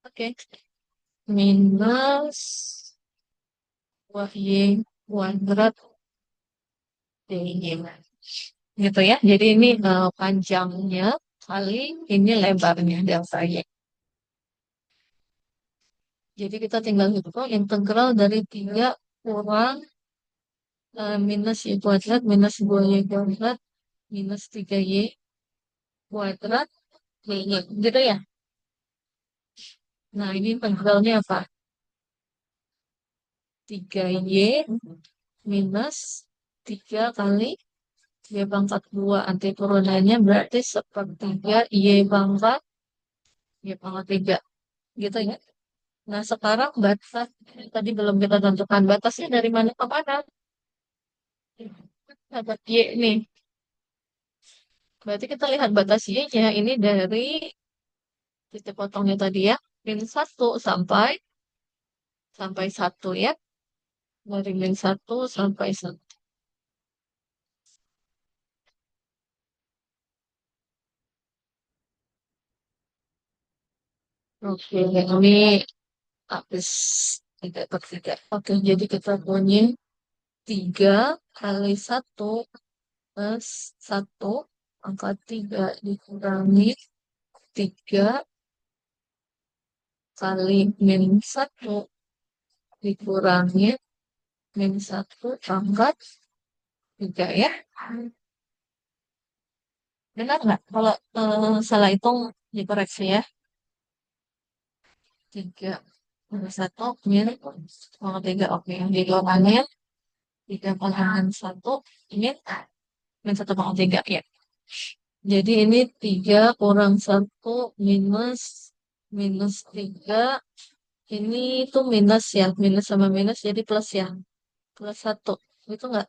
Oke. Minus 2Y kuadrat DY. Gitu ya. Jadi ini panjangnya kali ini lebarnya delta Y. Jadi kita tinggal hitung integral dari 3 kurang minus Y kuadrat minus 2Y kuadrat minus 3Y kuadrat DY. Gitu ya. Nah ini integralnya apa? 3Y minus 3 kali Y pangkat 2. Anti turunannya berarti sepertiga Y pangkat 3. Gitu ya. Nah sekarang batas, tadi belum kita tentukan batasnya dari mana ke mana. Batas Y nih. Berarti kita lihat batas Y-nya ini dari titik potongnya tadi ya. Min 1 sampai 1 ya. Dari min 1 sampai 1. Oke, ini habis tidak per 3. Oke, jadi kita punya 3 kali 1 plus 1 angka 3 dikurangi 3 kali min 1 dikurangi min 1 pangkat 3 ya. Benar nggak? Kalau salah hitung dikoreksi ya. 3 min 1 min pangkat 3. Oke, yang dikurangi 3 pangkat 1 min min 1 pangkat 3 ya. Jadi ini 3 kurang 1 minus minus 3. Ini tuh minus ya. Minus sama minus jadi plus ya. Plus 1. Itu enggak?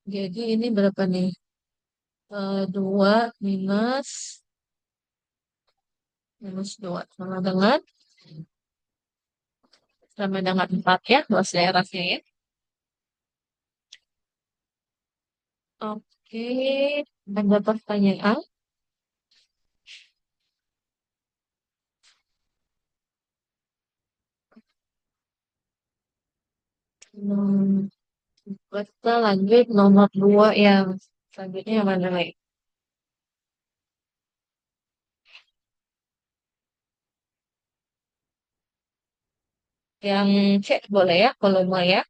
Jadi ini berapa nih? 2 minus minus 2. Sama dengan 4 ya. Luas daerahnya ya. Oke. Ada pertanyaan? Hmm, kita lanjut nomor 2 yang selanjutnya yang mana nih? Yang C boleh ya, kalau mau ya.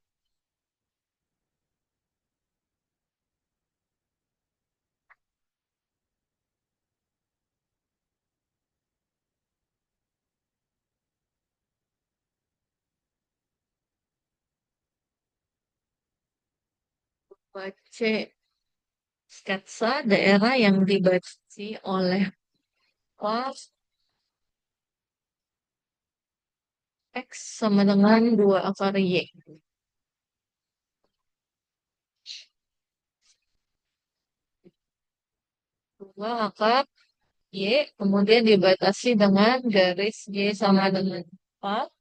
C. Sketsa daerah yang dibatasi oleh pas X sama dengan 2 akar Y. 2 akar Y, kemudian dibatasi dengan garis Y sama dengan 4,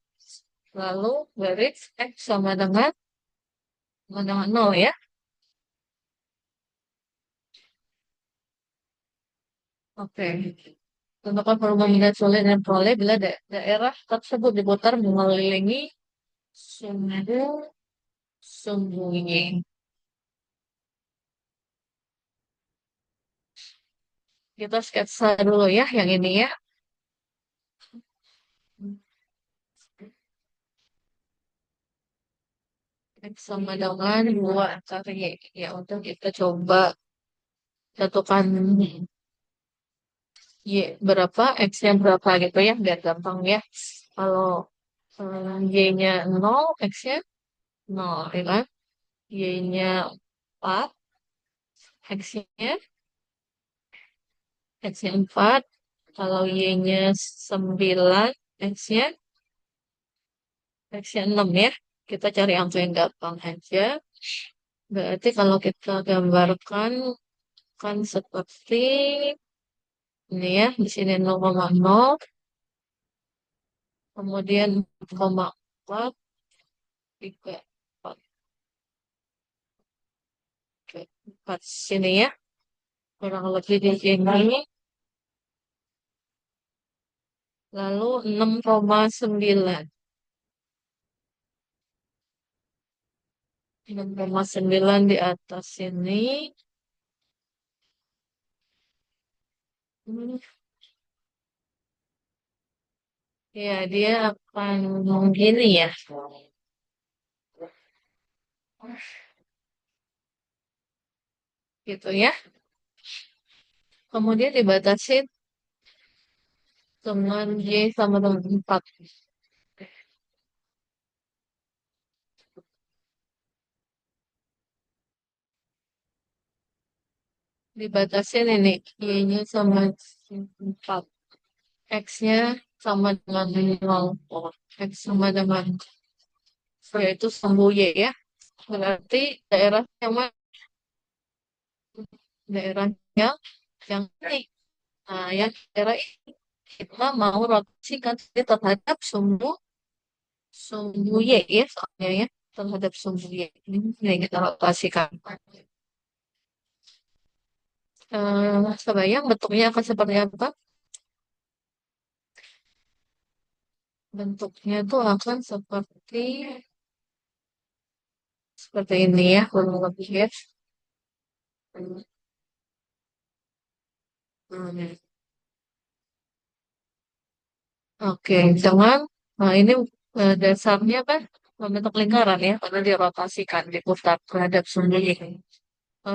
lalu garis X sama dengan 0 ya. Oke. Tentukan volume minat sulit dan peroleh bila daerah tersebut diputar mengelilingi sumbu-sumbunya. Kita sketsa dulu ya yang ini ya. X sama dengan 2 antara Y. Ya, untuk kita coba tentukan Y berapa, X-nya berapa gitu ya, biar gampang ya. Kalau Y-nya 0, X-nya 0, ya kan? Y-nya 4, X-nya X-nya 4. Kalau Y-nya 9, X-nya X-nya 6 ya. Kita cari angka yang gampang aja. Berarti kalau kita gambarkan kan seperti ini ya, di sini 0,0, kemudian 4,4, 3, 4, 4 sini ya. Kurang lebih di sini. Lalu 6,9. 6,9 di atas sini. Hmm, ya, dia akan gini ya. Gitu ya. Kemudian dibatasi dengan Y sama dengan 4. Dibatasin ini. Y-nya sama 4. X-nya sama dengan 0. X sama dengan yaitu sumbu Y ya. Berarti daerah yang mana? Daerahnya yang ini. Nah, yang daerah ini kita mau rotasikan terhadap sumbu sumbu Y ya soalnya ya. Terhadap sumbu Y. Ini yang kita rotasikan. Kebayang bentuknya akan seperti apa? Bentuknya tuh akan seperti ini ya, kurang lebih ya. Hmm. Oke, dengan nah ini dasarnya kan membentuk lingkaran ya, karena dirotasikan, diputar terhadap sumbunya.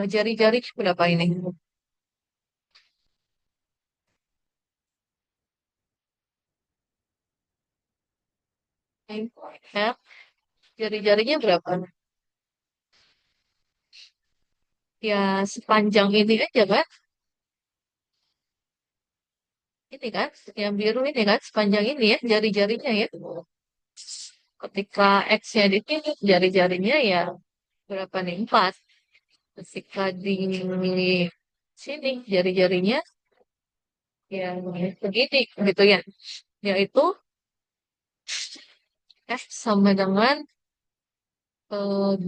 Jari-jari berapa ini? Ya, jari-jarinya berapa? Ya, sepanjang ini aja kan? Ini kan, yang biru ini kan, sepanjang ini ya, jari-jarinya ya. Ketika X-nya di sini, jari-jarinya ya berapa nih? 4. Ketika di sini, jari-jarinya ya begini, gitu ya. Yaitu F sama dengan 2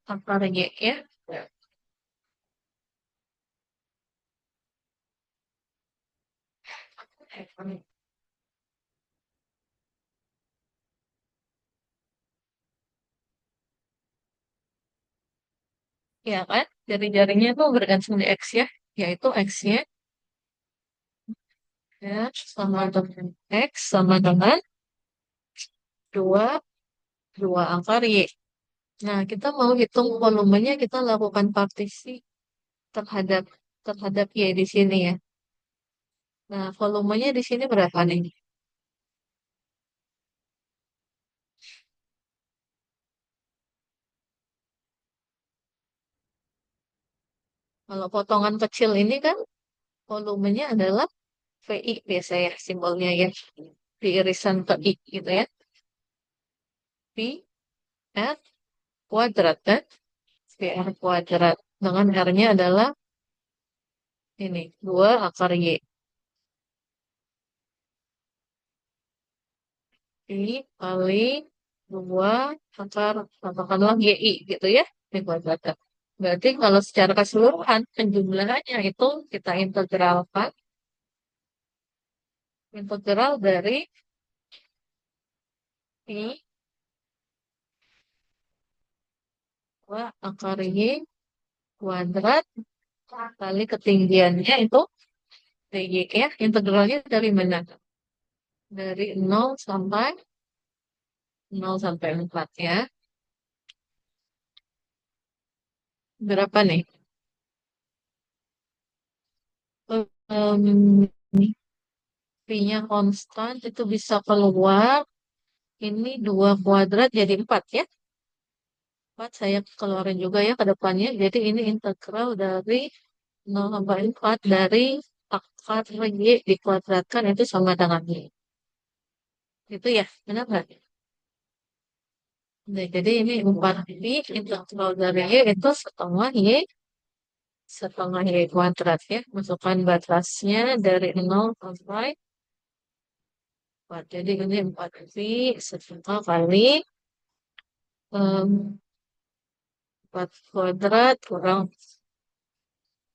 akar Y ya. Ya kan? Jari-jarinya itu bergantung di X ya. Yaitu X-nya ya, sama dengan X sama dengan 2 2 akar Y. Nah, kita mau hitung volumenya, kita lakukan partisi terhadap terhadap Y di sini ya. Nah, volumenya di sini berapa nih? Kalau potongan kecil ini kan volumenya adalah VI biasanya ya, simbolnya ya. Di irisan ke I gitu ya. Pi R kuadrat kan? PR kuadrat. Dengan R-nya adalah ini, 2 akar Y. I kali 2 akar, katakanlah YI gitu ya. Ini kuadrat. Berarti kalau secara keseluruhan penjumlahannya itu kita integralkan integral dari I akar Y kuadrat kali ketinggiannya itu dy ya. Integralnya dari mana? Dari nol sampai 4 ya. Berapa nih? Um, Pi-nya konstan itu bisa keluar. Ini 2 kuadrat jadi 4 ya. 4 saya keluarin juga ya ke depannya. Jadi ini integral dari 0 sampai 4 dari akar Y dikuadratkan itu sama dengan Y. Itu ya, benar nggak? Nah, jadi ini 4 pi integral dari Y itu setengah Y kuadrat ya. Masukkan batasnya dari 0 sampai 4. Jadi ini 4 pi setengah kali 4 kuadrat kurang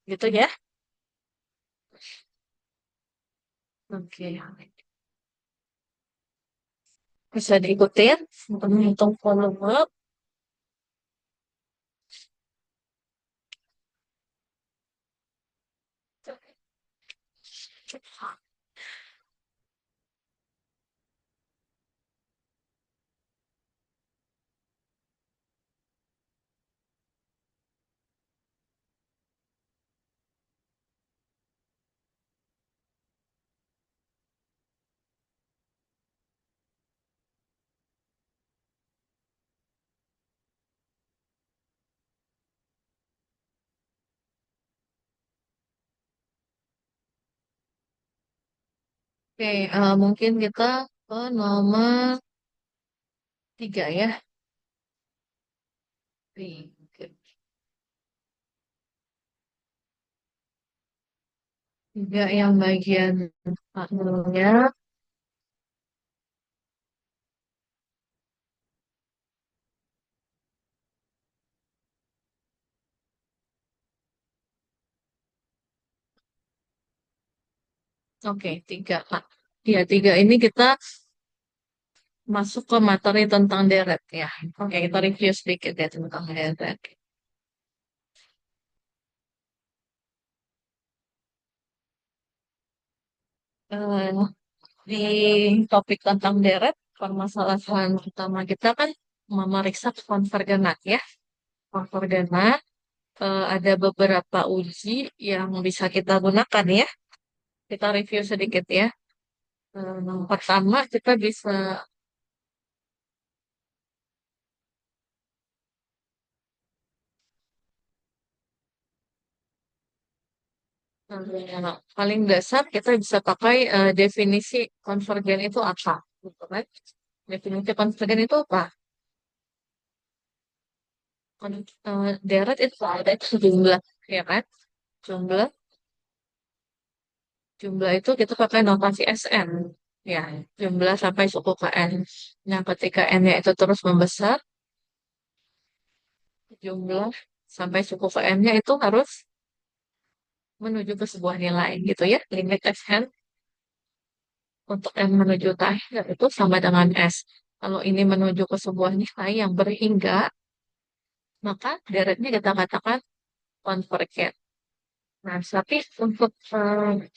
gitu ya. Oke. Bisa diikutin untuk menghitung volume. Oke, mungkin kita ke nomor 3 ya. Oke. 3 yang bagian nolnya. Oke, 3. Ya, 3 ini kita masuk ke materi tentang deret ya. Oke, kita review sedikit ya tentang deret. Eh, di topik tentang deret, permasalahan utama kita kan memeriksa konvergenat ya. Konvergenat, ada beberapa uji yang bisa kita gunakan ya. Kita review sedikit ya. Yang pertama, kita bisa paling dasar kita bisa pakai definisi konvergen itu apa, gitu kan? Definisi konvergen itu apa? Deret itu ada jumlah, ya kan? Jumlah, jumlah itu kita pakai notasi Sn, ya, jumlah sampai suku ke n. Nah, ketika n-nya itu terus membesar, jumlah sampai suku ke n-nya itu harus menuju ke sebuah nilai, gitu ya. Limit Sn untuk n menuju ke akhir itu sama dengan S. Kalau ini menuju ke sebuah nilai yang berhingga, maka deretnya kita katakan konvergen. Nah, tapi untuk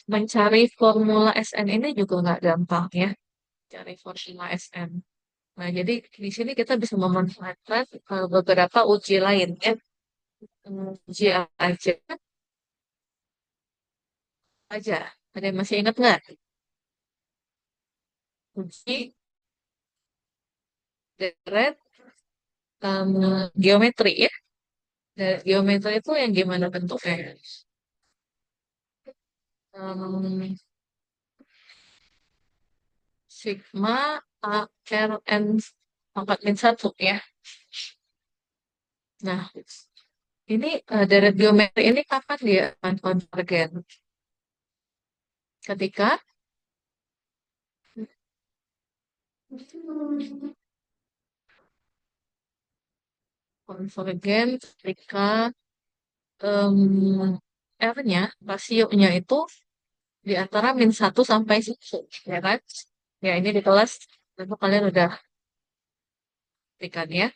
mencari formula Sn ini juga nggak gampang ya, cari formula Sn. Nah, jadi di sini kita bisa memanfaatkan beberapa uji lain ya. Uji aja. Ada yang masih ingat nggak? Uji deret geometri ya. Deret geometri itu yang gimana bentuknya? Em, Sigma A R N pangkat min satu ya. Nah, ini deret geometri ini kapan dia akan konvergen? Ketika konvergen ketika em, R-nya, rasionya itu di antara -1 sampai 1, ya kan? Ya, ini di kelas, tentu kalian udah buktikan ya.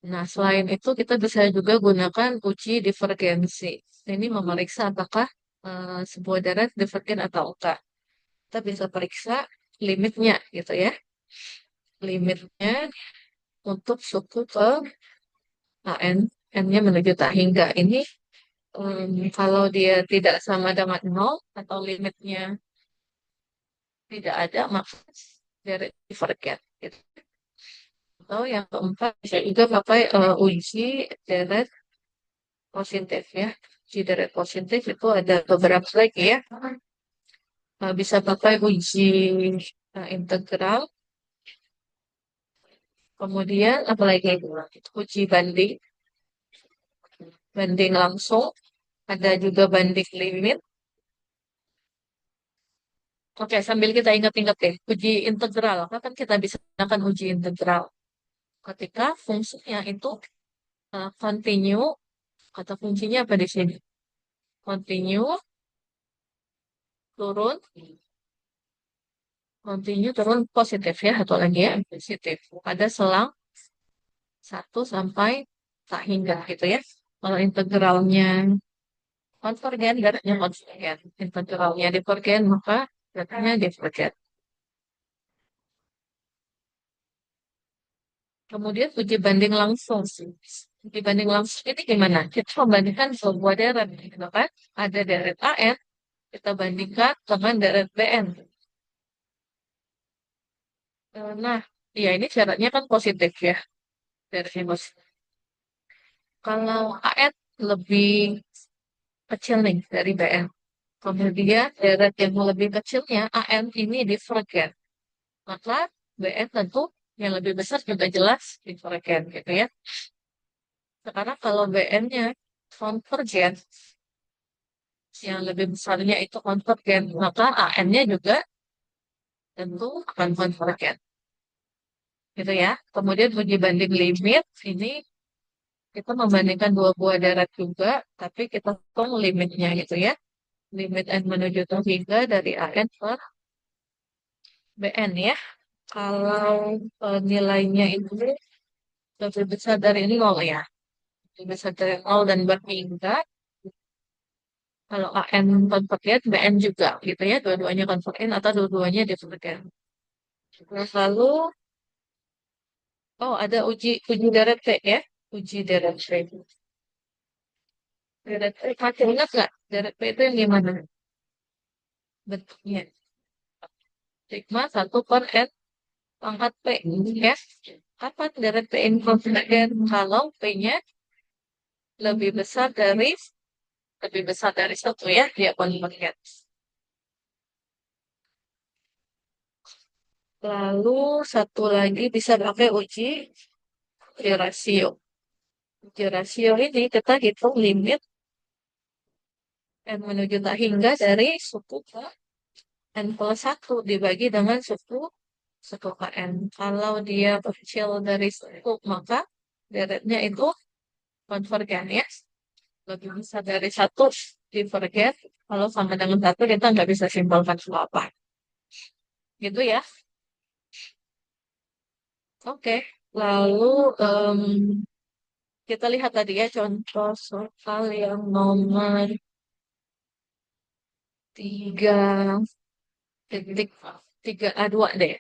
Nah, selain itu kita bisa juga gunakan uji divergensi. Ini memeriksa apakah sebuah deret divergen atau enggak. Kita bisa periksa limitnya gitu ya. Limitnya untuk suku ke AN, N-nya menuju tak hingga. Ini kalau dia tidak sama dengan nol atau limitnya tidak ada, maka deret divergen. Gitu. Atau yang keempat bisa juga pakai uji deret positif ya. Uji deret positif itu ada beberapa lagi ya. Bisa pakai uji integral, kemudian apalagi uji banding, banding langsung, ada juga banding limit. Oke, sambil kita ingat-ingat deh, uji integral. Kapan kita bisa gunakan uji integral? Ketika fungsinya itu continue, kata kuncinya apa di sini? Continue, turun, continue, turun positif ya, atau lagi ya, positif. Ada selang 1 sampai tak hingga gitu ya. Kalau integralnya konvergen, garisnya konvergen. Integralnya divergen, maka garisnya divergen. Kemudian uji banding langsung. Uji banding langsung ini gimana? Kita membandingkan sebuah deret, gitu kan? Ada deret AN, kita bandingkan dengan deret BN. Nah, ya ini syaratnya kan positif ya. Deretnya positif. Kalau AN lebih kecil nih dari BN. Kemudian deret yang lebih kecilnya AN ini divergen. Maka BN tentu yang lebih besar juga jelas divergen gitu ya. Sekarang kalau BN-nya konvergen, yang lebih besarnya itu konvergen, maka AN-nya juga tentu akan konvergen. Gitu ya. Kemudian uji banding limit, ini kita membandingkan dua buah darat juga, tapi kita hitung limitnya gitu ya. Limit N menuju ke 3 dari AN per BN ya. Kalau nilainya itu lebih besar dari nol ya. Lebih besar dari nol dan berhingga. Kalau AN konvergen, BN juga gitu ya. Dua-duanya konvergen atau dua-duanya divergen. Terus lalu, oh ada uji deret P ya. Uji deret P. Deret P, masih ingat nggak? Deret P itu yang gimana? Bentuknya. Sigma 1 per N pangkat P. Ya. Kapan deret P ini konvergen? Kalau P-nya lebih besar dari 1 ya. Dia konvergen. Lalu satu lagi bisa pakai uji rasio. Uji rasio ini kita hitung limit N menuju tak hingga dari suku ke N+1 dibagi dengan suku ke N. Kalau dia kecil dari suku, maka deretnya itu konvergen ya. Lebih besar dari 1 divergen. Kalau sama dengan 1 kita nggak bisa simpulkan apa-apa. Gitu ya. Oke. Lalu em, kita lihat tadi ya contoh soal yang nomor 3.3A2 deh.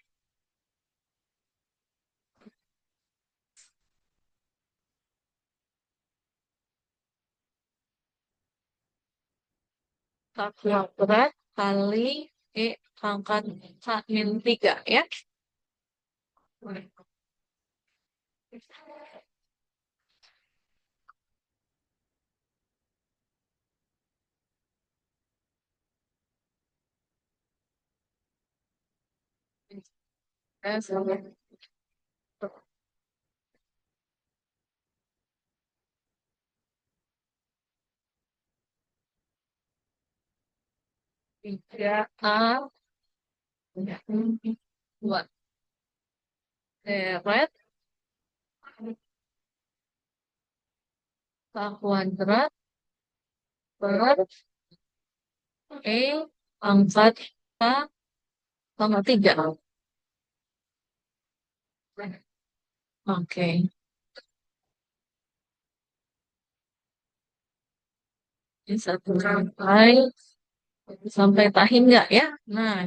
K kuadrat kali E pangkat K-3 ya. Nah, sama 3A dua deret K kuadrat per E pangkat K pangkat 3. Oke, ini satu sampai tahin nggak ya? Nah,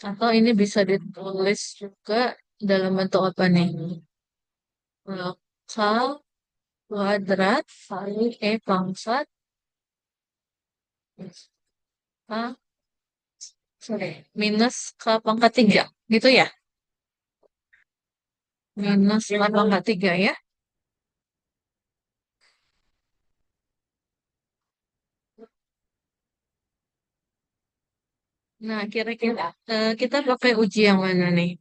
atau ini bisa ditulis juga dalam bentuk apa nih? K kuadrat kali E pangkat K, sorry, minus K pangkat 3. Gitu ya? Minus K pangkat 3 ya. Nah, kira-kira kita pakai uji yang mana nih?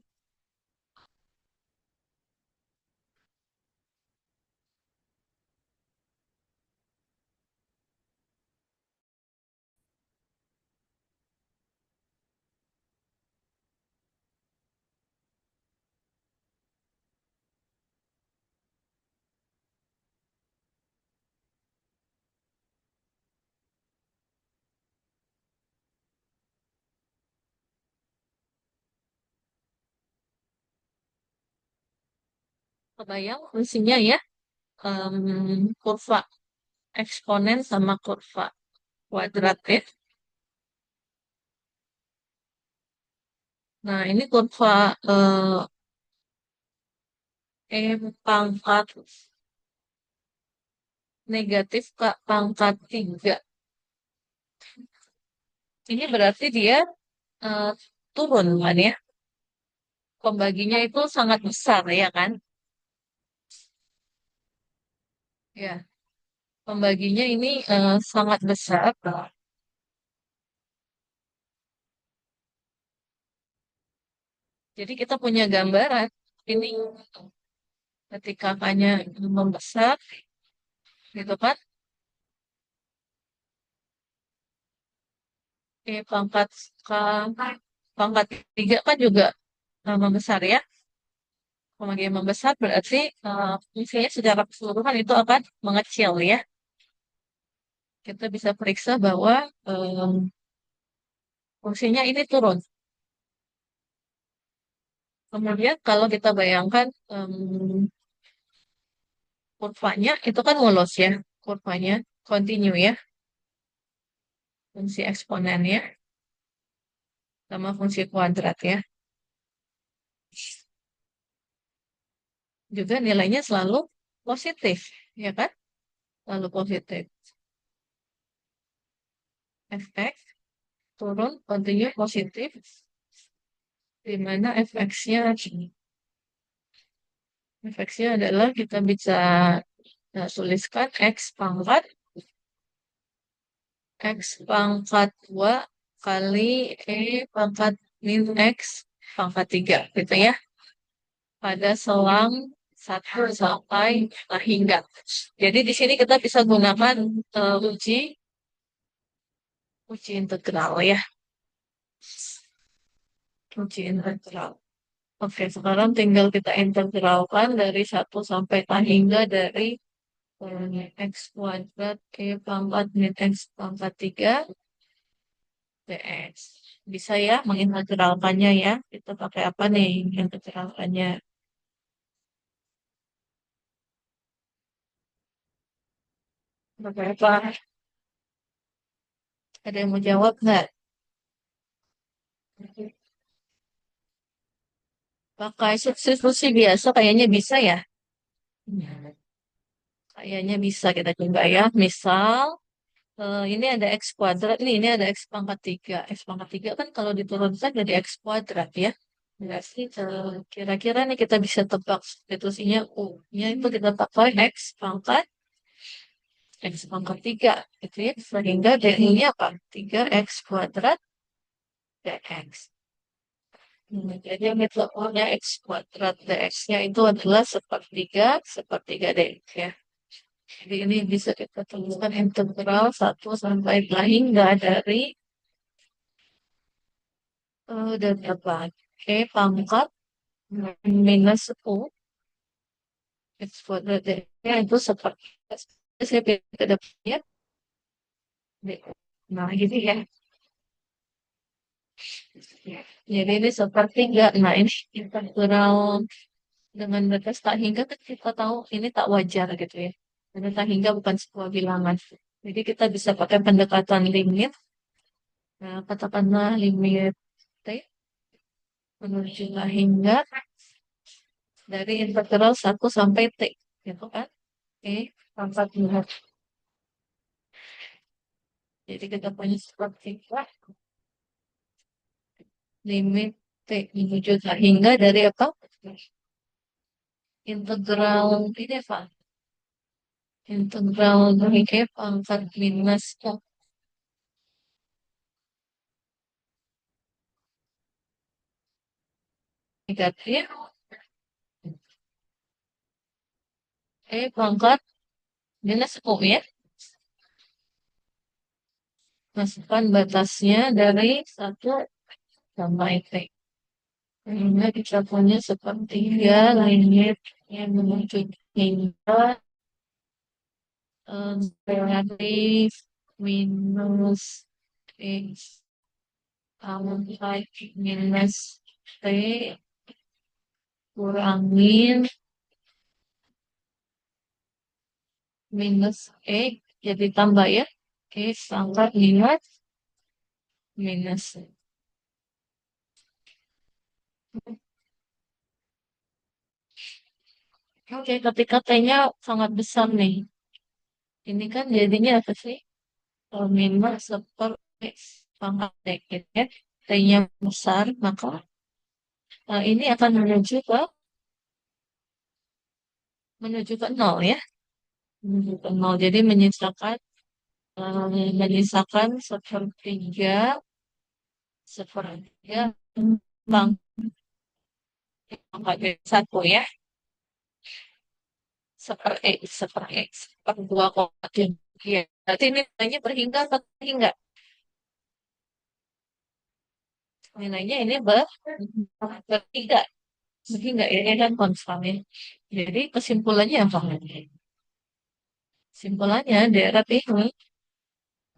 Kebayang fungsinya ya? Kurva eksponen sama kurva kuadrat ya. Nah, ini kurva E pangkat negatif K pangkat 3. Ini berarti dia eh, turun kan ya? Pembaginya itu sangat besar ya kan? Ya, pembaginya ini sangat besar. Jadi kita punya gambaran ini ketika K-nya membesar gitu kan? Pangkat K pangkat 3 kan juga membesar ya. Pembagian membesar berarti fungsinya secara keseluruhan itu akan mengecil ya. Kita bisa periksa bahwa fungsinya ini turun. Kemudian kalau kita bayangkan kurvanya itu kan mulus ya. Kurvanya continue ya. Fungsi eksponennya sama fungsi kuadrat ya. Juga nilainya selalu positif, ya kan? Selalu positif. Fx turun, continue positif, di mana fx-nya adalah kita bisa tuliskan x pangkat 2 kali e pangkat min x pangkat 3 gitu ya. Pada selang 1 sampai hingga. Jadi di sini kita bisa gunakan uji integral ya. Uji integral. Oke, sekarang tinggal kita integralkan dari 1 sampai hingga dari x kuadrat e pangkat min x pangkat 3 dx. Bisa ya mengintegralkannya ya. Kita pakai apa nih integralkannya? Pakai apa? Ada yang mau jawab nggak? Pakai substitusi biasa kayaknya bisa ya. Kayaknya bisa kita coba ya. Misal ini ada x kuadrat nih, ini ada x pangkat 3. X pangkat 3 kan kalau diturunkan jadi x kuadrat ya. Berarti kira-kira nih kita bisa tebak substitusinya U-nya itu kita pakai x pangkat 3 gitu ya. Sehingga DU-nya apa? 3x kuadrat dx. Jadi yang kita punya x kuadrat dx-nya itu adalah sepertiga dx ya. Jadi ini bisa kita temukan integral 1 sampai hingga dari apa? Pangkat minus U x kuadrat dx-nya itu seperti saya pilih ke depannya Nah, gitu ya. Jadi ini sepertiga. Nah, ini integral dengan batas tak hingga kan kita tahu ini tak wajar gitu ya. Karena tak hingga bukan sebuah bilangan. Jadi kita bisa pakai pendekatan limit. Nah, katakanlah limit T menuju tak hingga dari integral 1 sampai T. Gitu kan? Oke, pangkat bulat. Jadi kita punya sepertiga limit T menuju tak hingga dari apa? Integral ini apa? Integral dari pangkat minus negatif pangkat minus U ya. Masukkan batasnya dari 1 sampai T. Sehingga kita punya sepertiga limit yang menuju hingga negatif minus X sampai minus T kurangin minus X jadi tambah ya. X pangkat minus. Oke, ketika T-nya sangat besar nih. Ini kan jadinya apa sih? Minus seper X pangkat T. Gitu ya. T-nya besar, maka ini akan menuju ke nol ya. Menuju ke nol. Jadi menyisakan sepertiga bang angka satu ya. Seper dua koma tiga. Berarti ini nilainya berhingga atau berhingga? Nilainya ini bertiga. Berhingga ini kan konstan ya. Jadi kesimpulannya apa? Kesimpulannya daerah ini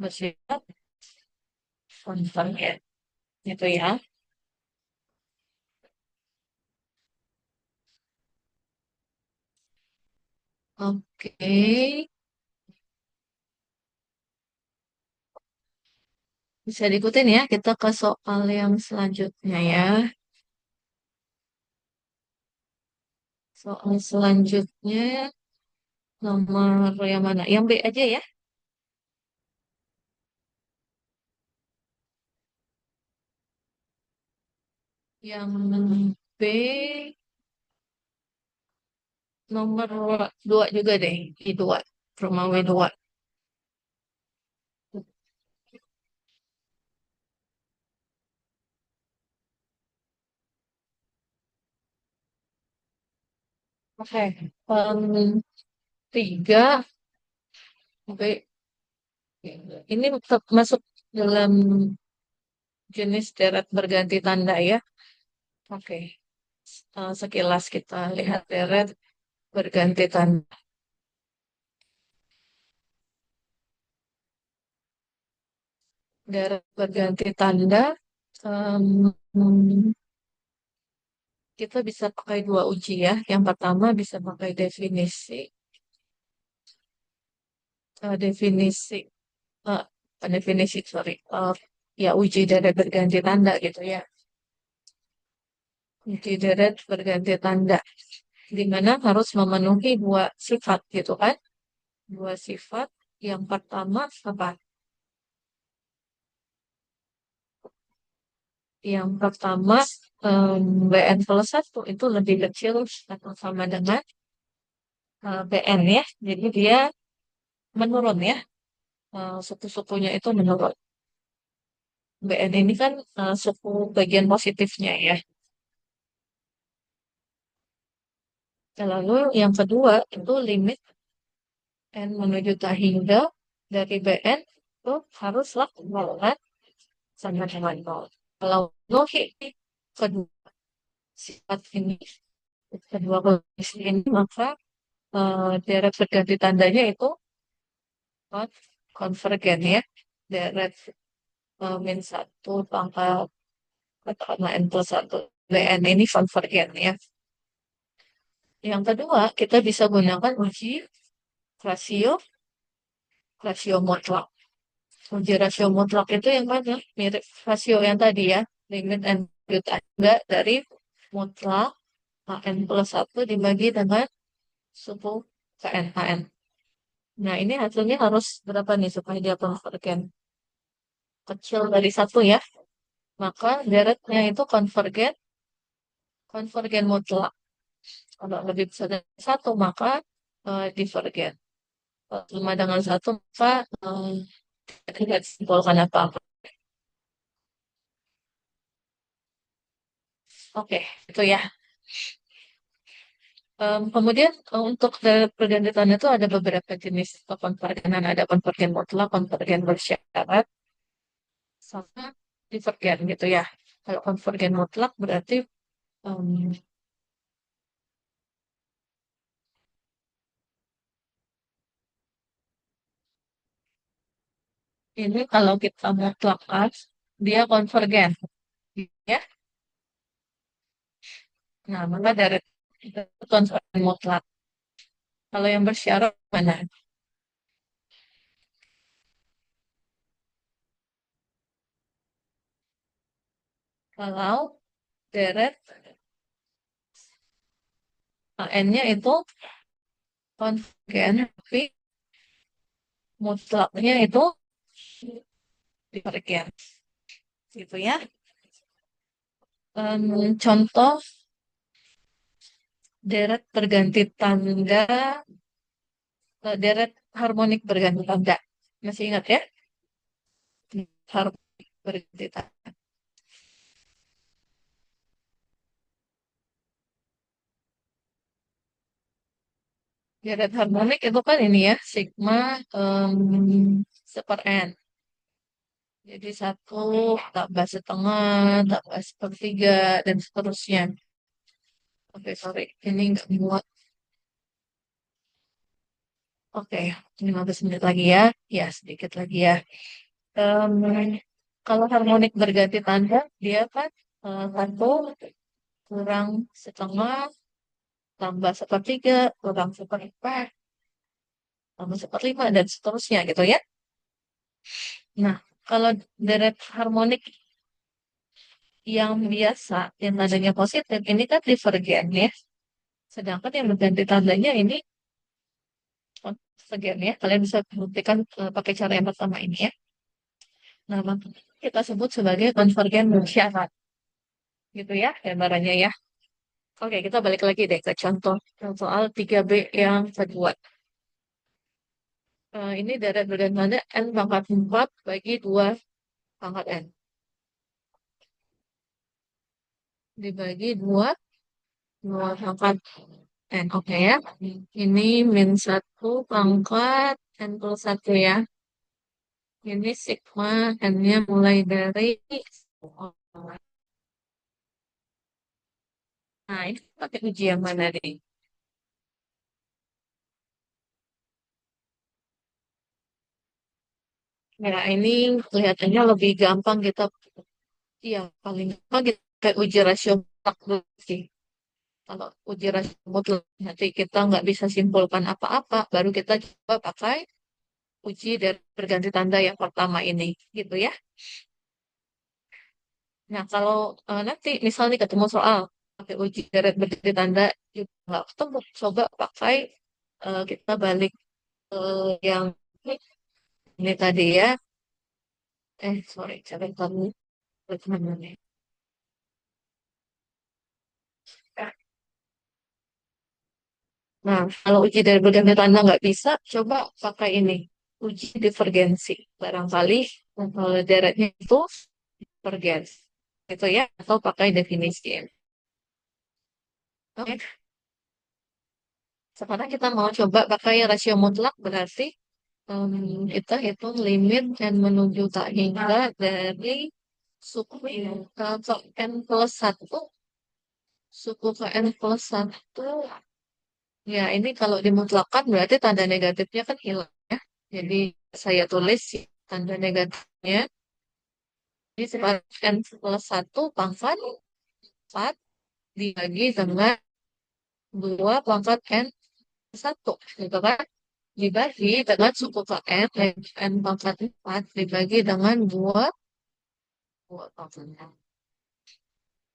bersifat konstan ya. Itu ya. Oke. Bisa diikutin ya. Kita ke soal yang selanjutnya ya. Soal selanjutnya nomor yang mana? Yang B aja ya. Yang B nomor 2 juga deh. I2. Rumah W2. Oke. Tiga B. Ini tetap masuk dalam jenis deret berganti tanda ya. Oke. Sekilas kita lihat deret berganti tanda. Deret berganti tanda. em, kita bisa pakai dua uji ya. Yang pertama bisa pakai definisi, eh, definisi, sorry, ya uji deret berganti tanda gitu ya. Uji deret berganti tanda. Di mana harus memenuhi dua sifat gitu kan. Dua sifat. Yang pertama apa? Yang pertama BN plus 1 itu lebih kecil atau sama dengan BN ya. Jadi dia menurun ya. Suku-sukunya itu menurun. BN ini kan suku bagian positifnya ya. Lalu yang kedua itu limit N menuju tak hingga dari BN itu haruslah nol kan sama dengan nol. Kalau nol kedua sifat ini, kedua kondisi ini maka deret berganti tandanya itu konvergen ya. deret min satu pangkat katakanlah n plus satu Bn ini konvergen ya. Yang kedua, kita bisa gunakan uji rasio rasio mutlak. Uji rasio mutlak itu yang mana? Mirip rasio yang tadi ya, limit n lanjut enggak dari mutlak Kn plus satu dibagi dengan suku Kn. Nah, ini hasilnya harus berapa nih supaya dia konvergen? Kecil dari satu ya. Maka deretnya itu konvergen, konvergen mutlak. Kalau lebih besar dari satu, maka divergen. Kalau sama dengan satu, maka tidak disimpulkan apa-apa. Oke, itu ya. Kemudian untuk deret pergantian itu ada beberapa jenis konvergenan. Ada konvergen mutlak, konvergen bersyarat, sama divergen gitu ya. Kalau konvergen mutlak berarti em, ini kalau kita mutlakkan dia konvergen, ya. Nah, maka dari itu konvergen mutlak. Kalau yang bersyarat mana? Kalau deret n-nya itu konvergen, tapi mutlaknya itu divergen, gitu ya. Contoh deret berganti tanda, deret harmonik berganti tanda. Masih ingat ya? Harmonik berganti tanda. Deret harmonik itu kan ini ya, sigma seper n. Jadi satu tambah setengah, tambah sepertiga, dan seterusnya. Oke, sorry. Ini nggak muat. Oke, 15 menit lagi ya. Ya, sedikit lagi ya. Em, Kalau harmonik berganti tanda, dia kan satu kurang setengah, tambah sepertiga, kurang seperempat, tambah seperlima, dan seterusnya gitu ya. Nah, kalau deret harmonik yang biasa, yang tandanya positif, ini kan divergen ya. Sedangkan yang berganti tandanya ini konvergen ya. Kalian bisa buktikan pakai cara yang pertama ini ya. Nah, maka kita sebut sebagai konvergen bersyarat. Gitu ya, gambarannya ya. Oke, kita balik lagi deh ke contoh soal 3B yang kedua. Ini deret berganti tanda N pangkat 4 bagi 2 pangkat N. Dibagi 2 2 pangkat N. Oke ya. Ini min satu pangkat N plus 1 ya. Ini sigma N-nya mulai dari. Nah, ini pakai uji yang mana nih? Ya, ini kelihatannya lebih gampang kita, iya, paling gampang kita pakai uji rasio mutlak dulu sih. Kalau uji rasio mutlak, nanti kita nggak bisa simpulkan apa-apa, baru kita coba pakai uji dari berganti tanda yang pertama ini, gitu ya. Nah, kalau nanti misalnya ketemu soal pakai uji deret berganti tanda juga nggak ketemu, coba pakai kita balik yang ini tadi ya. Sorry, cari kamu bagaimana nih? Nah, kalau uji dari berganti tanda nggak bisa, coba pakai ini, uji divergensi. Barangkali deretnya itu divergens. Itu ya, atau pakai definisi. Oke, sekarang kita mau coba pakai rasio mutlak, berarti kita hitung limit n menuju tak hingga dari suku ke n plus satu, suku ke n plus satu. Ya, ini kalau dimutlakan berarti tanda negatifnya kan hilang ya. Jadi saya tulis tanda negatifnya. Jadi separuh N plus 1 pangkat 4 dibagi dengan 2 pangkat N plus 1. Gitu kan? Dibagi dengan suku ke N, N pangkat 4 dibagi dengan 2 pangkat N.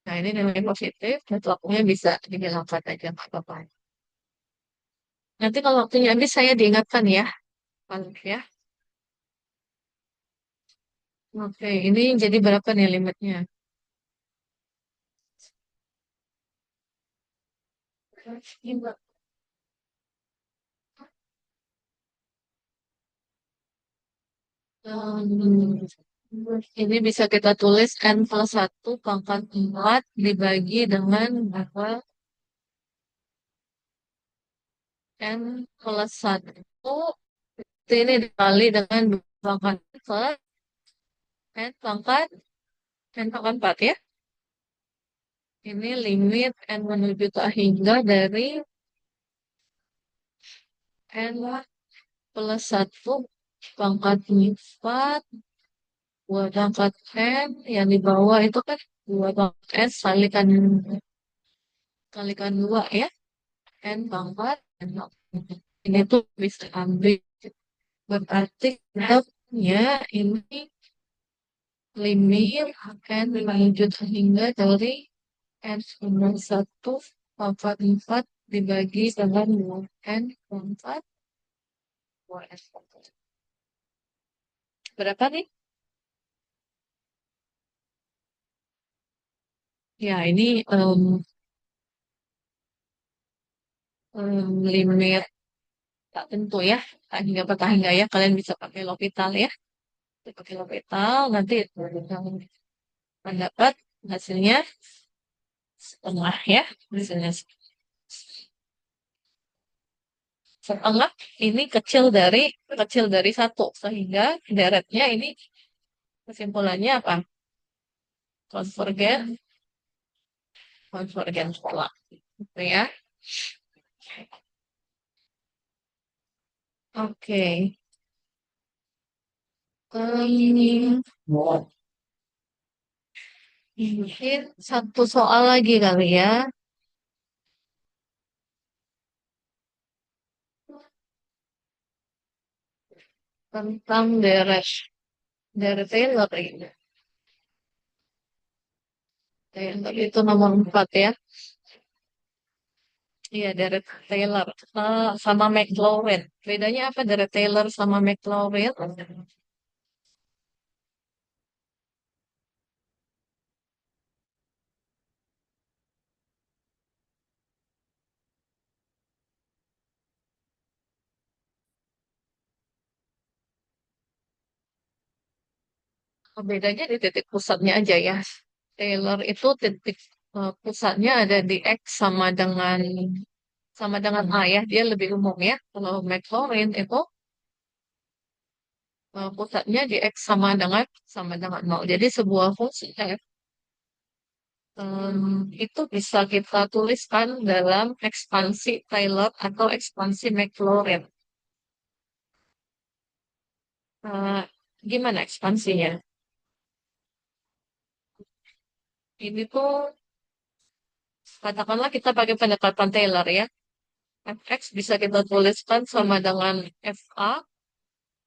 Nah, ini nilai positif, mutlaknya bisa dihilangkan aja, nggak apa-apa. Nanti kalau waktunya habis, saya diingatkan ya, Pak ya. Oke, ini jadi berapa nih limitnya? Hmm, ini bisa kita tulis N plus 1 pangkat 4 dibagi dengan bahwa N plus 1 ini dikali dengan 2 pangkat plus N pangkat N pangkat 4 ya. Ini limit N menuju tak hingga dari N plus 1 pangkat 4 2 pangkat N yang di bawah itu kan 2 pangkat S kalikan 2 ya. N pangkat N pangkat. Ini tuh bisa ambil. Berarti kita punya ini limit N lanjut hingga dari N minus 1 pangkat 4 dibagi dengan 2 N pangkat 2 S pangkat. Berapa nih? Ya, ini limit tak tentu ya. Tak hingga petah hingga ya. Kalian bisa pakai L'Hopital ya. Bisa pakai L'Hopital. Nanti mendapat hasilnya setengah ya. Hasilnya setengah ini kecil dari satu. Sehingga deretnya ini kesimpulannya apa? Konvergen, konvergen pola. Gitu ya. Oke. Ini mungkin satu soal lagi kali ya. Tentang deret Taylor ini. Taylor itu nomor 4 ya. Iya, deret Taylor. Sama McLaurin. Bedanya apa deret Taylor sama McLaurin? Bedanya di titik pusatnya aja ya. Taylor itu titik pusatnya ada di X sama dengan A ya. Dia lebih umum ya. Kalau McLaurin itu pusatnya di X sama dengan nol. Jadi sebuah fungsi F itu bisa kita tuliskan dalam ekspansi Taylor atau ekspansi Maclaurin. Eh, Gimana ekspansinya? Ini tuh katakanlah kita pakai pendekatan Taylor ya. Fx bisa kita tuliskan sama dengan Fa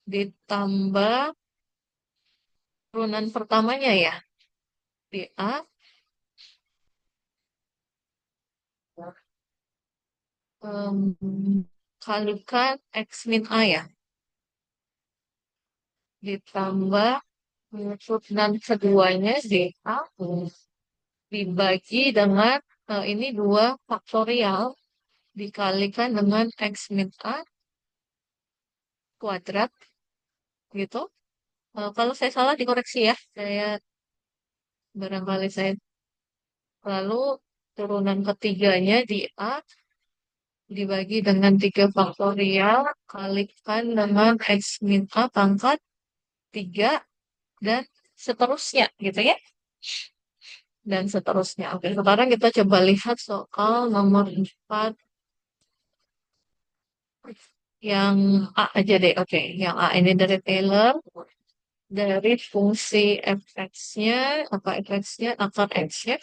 ditambah turunan pertamanya ya. Di A kalikan X min A ya. Ditambah turunan keduanya di A dibagi dengan ini 2 faktorial dikalikan dengan X min A kuadrat gitu. Kalau saya salah dikoreksi ya. Barangkali saya lalu turunan ketiganya di A dibagi dengan 3 faktorial kalikan dengan X min A pangkat 3 dan seterusnya gitu ya. Dan seterusnya. Oke, sekarang kita coba lihat soal nomor 4 yang A aja deh. Oke, yang A ini dari Taylor. dari fungsi fx-nya, apa fx-nya, akar x ya.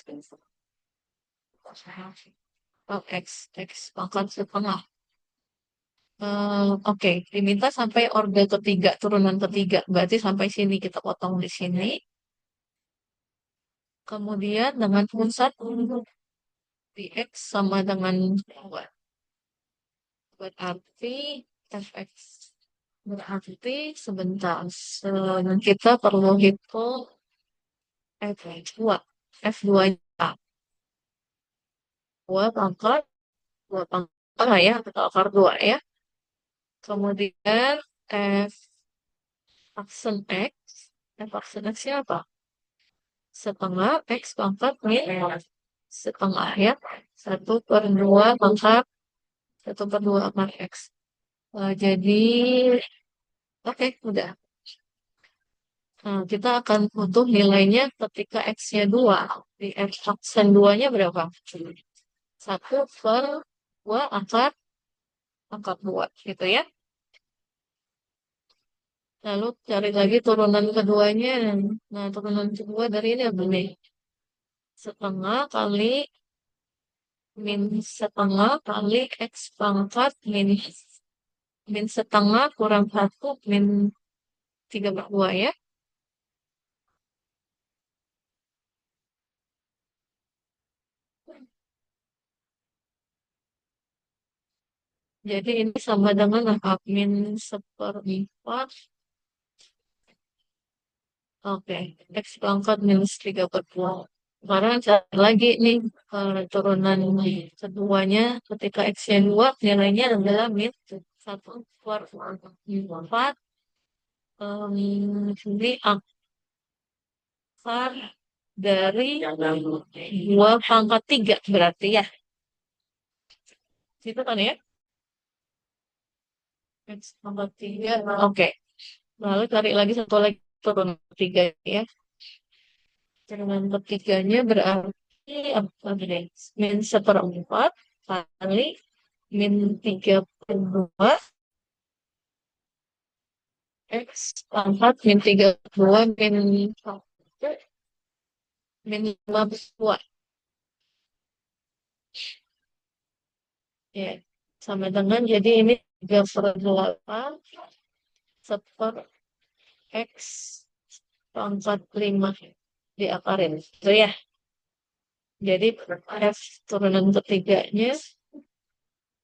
Oh, x pangkat setengah. Oke, diminta sampai order ketiga, turunan ketiga. Berarti sampai sini kita potong di sini. Kemudian dengan pusat di X sama dengan dua. Berarti fx. Berarti sebentar. Kita perlu hitung f2. F2 dua pangkat, dua pangkat lah ya, atau akar dua ya. Kemudian f aksen x. F aksen x siapa? Setengah X pangkat min setengah ya. 1/2 pangkat 1/2 akar X. Jadi, oke, udah. Nah, kita akan butuh nilainya ketika X-nya 2. Di X aksen 2-nya berapa? 1/2 akar 2, gitu ya. Lalu cari lagi turunan keduanya. Nah, turunan kedua dari ini apa nih? Setengah kali min setengah kali X pangkat min setengah kurang satu min 3/2 ya. Jadi ini sama dengan apa? Min seperempat. Oke. X pangkat minus 3/2. Sekarang cari lagi nih turunan keduanya ketika X-nya 2 nilainya adalah min 1/4 ini akar dari 2/3 berarti ya. Itu kan ya? X/3. Oke. Lalu cari lagi satu lagi turunan ketiga ya. Turunan ketiganya berarti apa nih? Min seperempat kali min 3/2 X pangkat min 3/2 min 5/2 ya. Sama dengan jadi ini 3/8 seper X pangkat 5 diakarin. Itu ya. Jadi F turunan ketiganya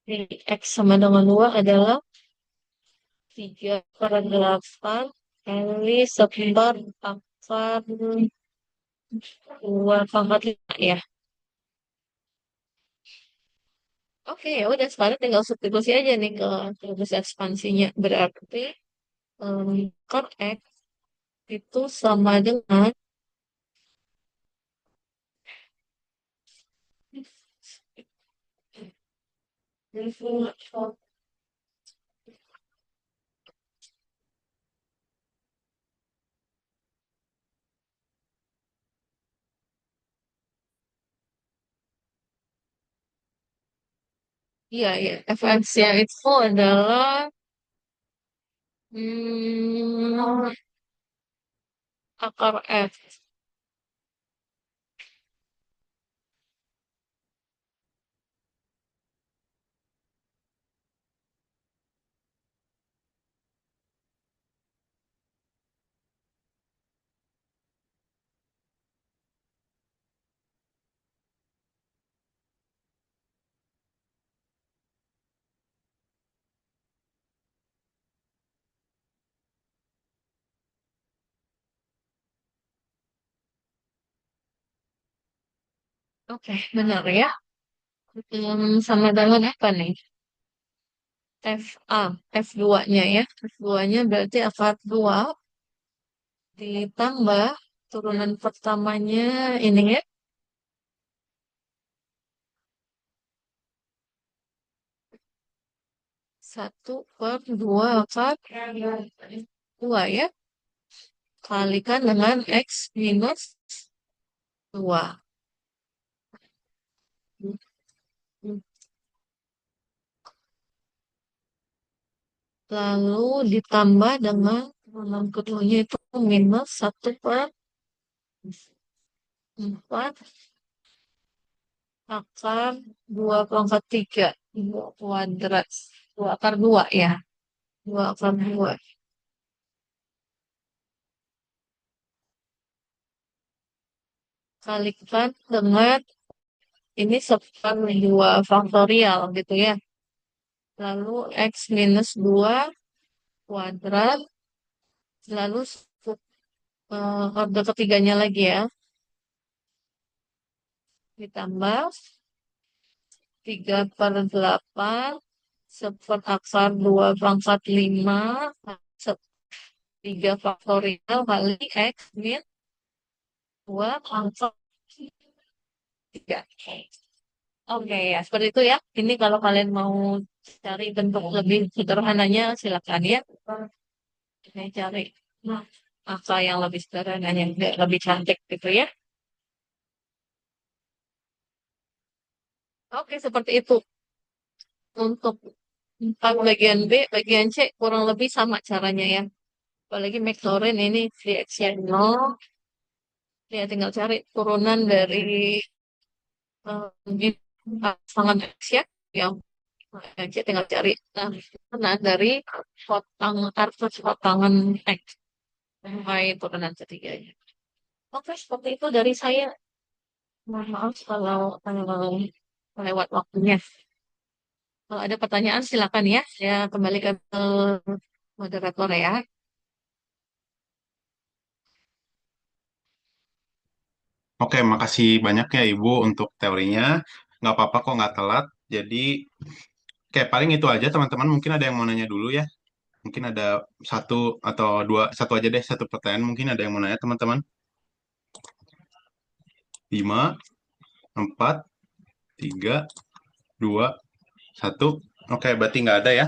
ini X sama dengan 2 adalah 3/8 kali seper akar 2/5 ya. Oke, ya udah sekarang tinggal substitusi aja nih ke rumus ekspansinya. Berarti akar X itu sama dengan iya ya FX-nya itu adalah hmm, akar F. Oke, benar ya. Sama dengan apa nih? FA, F2-nya ya. F2-nya berarti akar 2 ditambah turunan pertamanya ini ya. 1/2 akar 2 ya. Kalikan dengan X minus 2. Lalu ditambah dengan turunan keduanya itu minus 1/4 akar 2/3. Dua kuadrat. 2/2 ya. 2/2. Kalikan dengan ini 1/2 faktorial gitu ya. Lalu X minus 2 kuadrat. Lalu order ketiganya lagi ya. Ditambah 3/8 seperakar 2/5 3 faktorial kali X min 2/3. Oke ya, seperti itu ya. Ini kalau kalian mau cari bentuk lebih sederhananya, silakan ya. Saya cari angka yang lebih sederhana, yang lebih cantik gitu ya. Oke, seperti itu. Untuk empat bagian B, bagian C kurang lebih sama caranya ya. Apalagi McLaurin ini VX-nya 0. Ya, tinggal cari turunan dari eh, pasangan X ya. Yang C tinggal cari turunan dari atas kotangan X. Sampai turunan ketiganya. Oke, seperti itu dari saya. Mohon maaf kalau lewat waktunya. Kalau ada pertanyaan silakan ya. Saya kembalikan ke moderator ya. Oke, makasih banyak ya Ibu untuk teorinya. Nggak apa-apa kok nggak telat. Jadi, kayak paling itu aja teman-teman. Mungkin ada yang mau nanya dulu ya. Mungkin ada satu atau dua, satu aja deh, satu pertanyaan. Mungkin ada yang mau nanya teman-teman. 5, 4, 3, 2, 1. Oke, berarti nggak ada ya.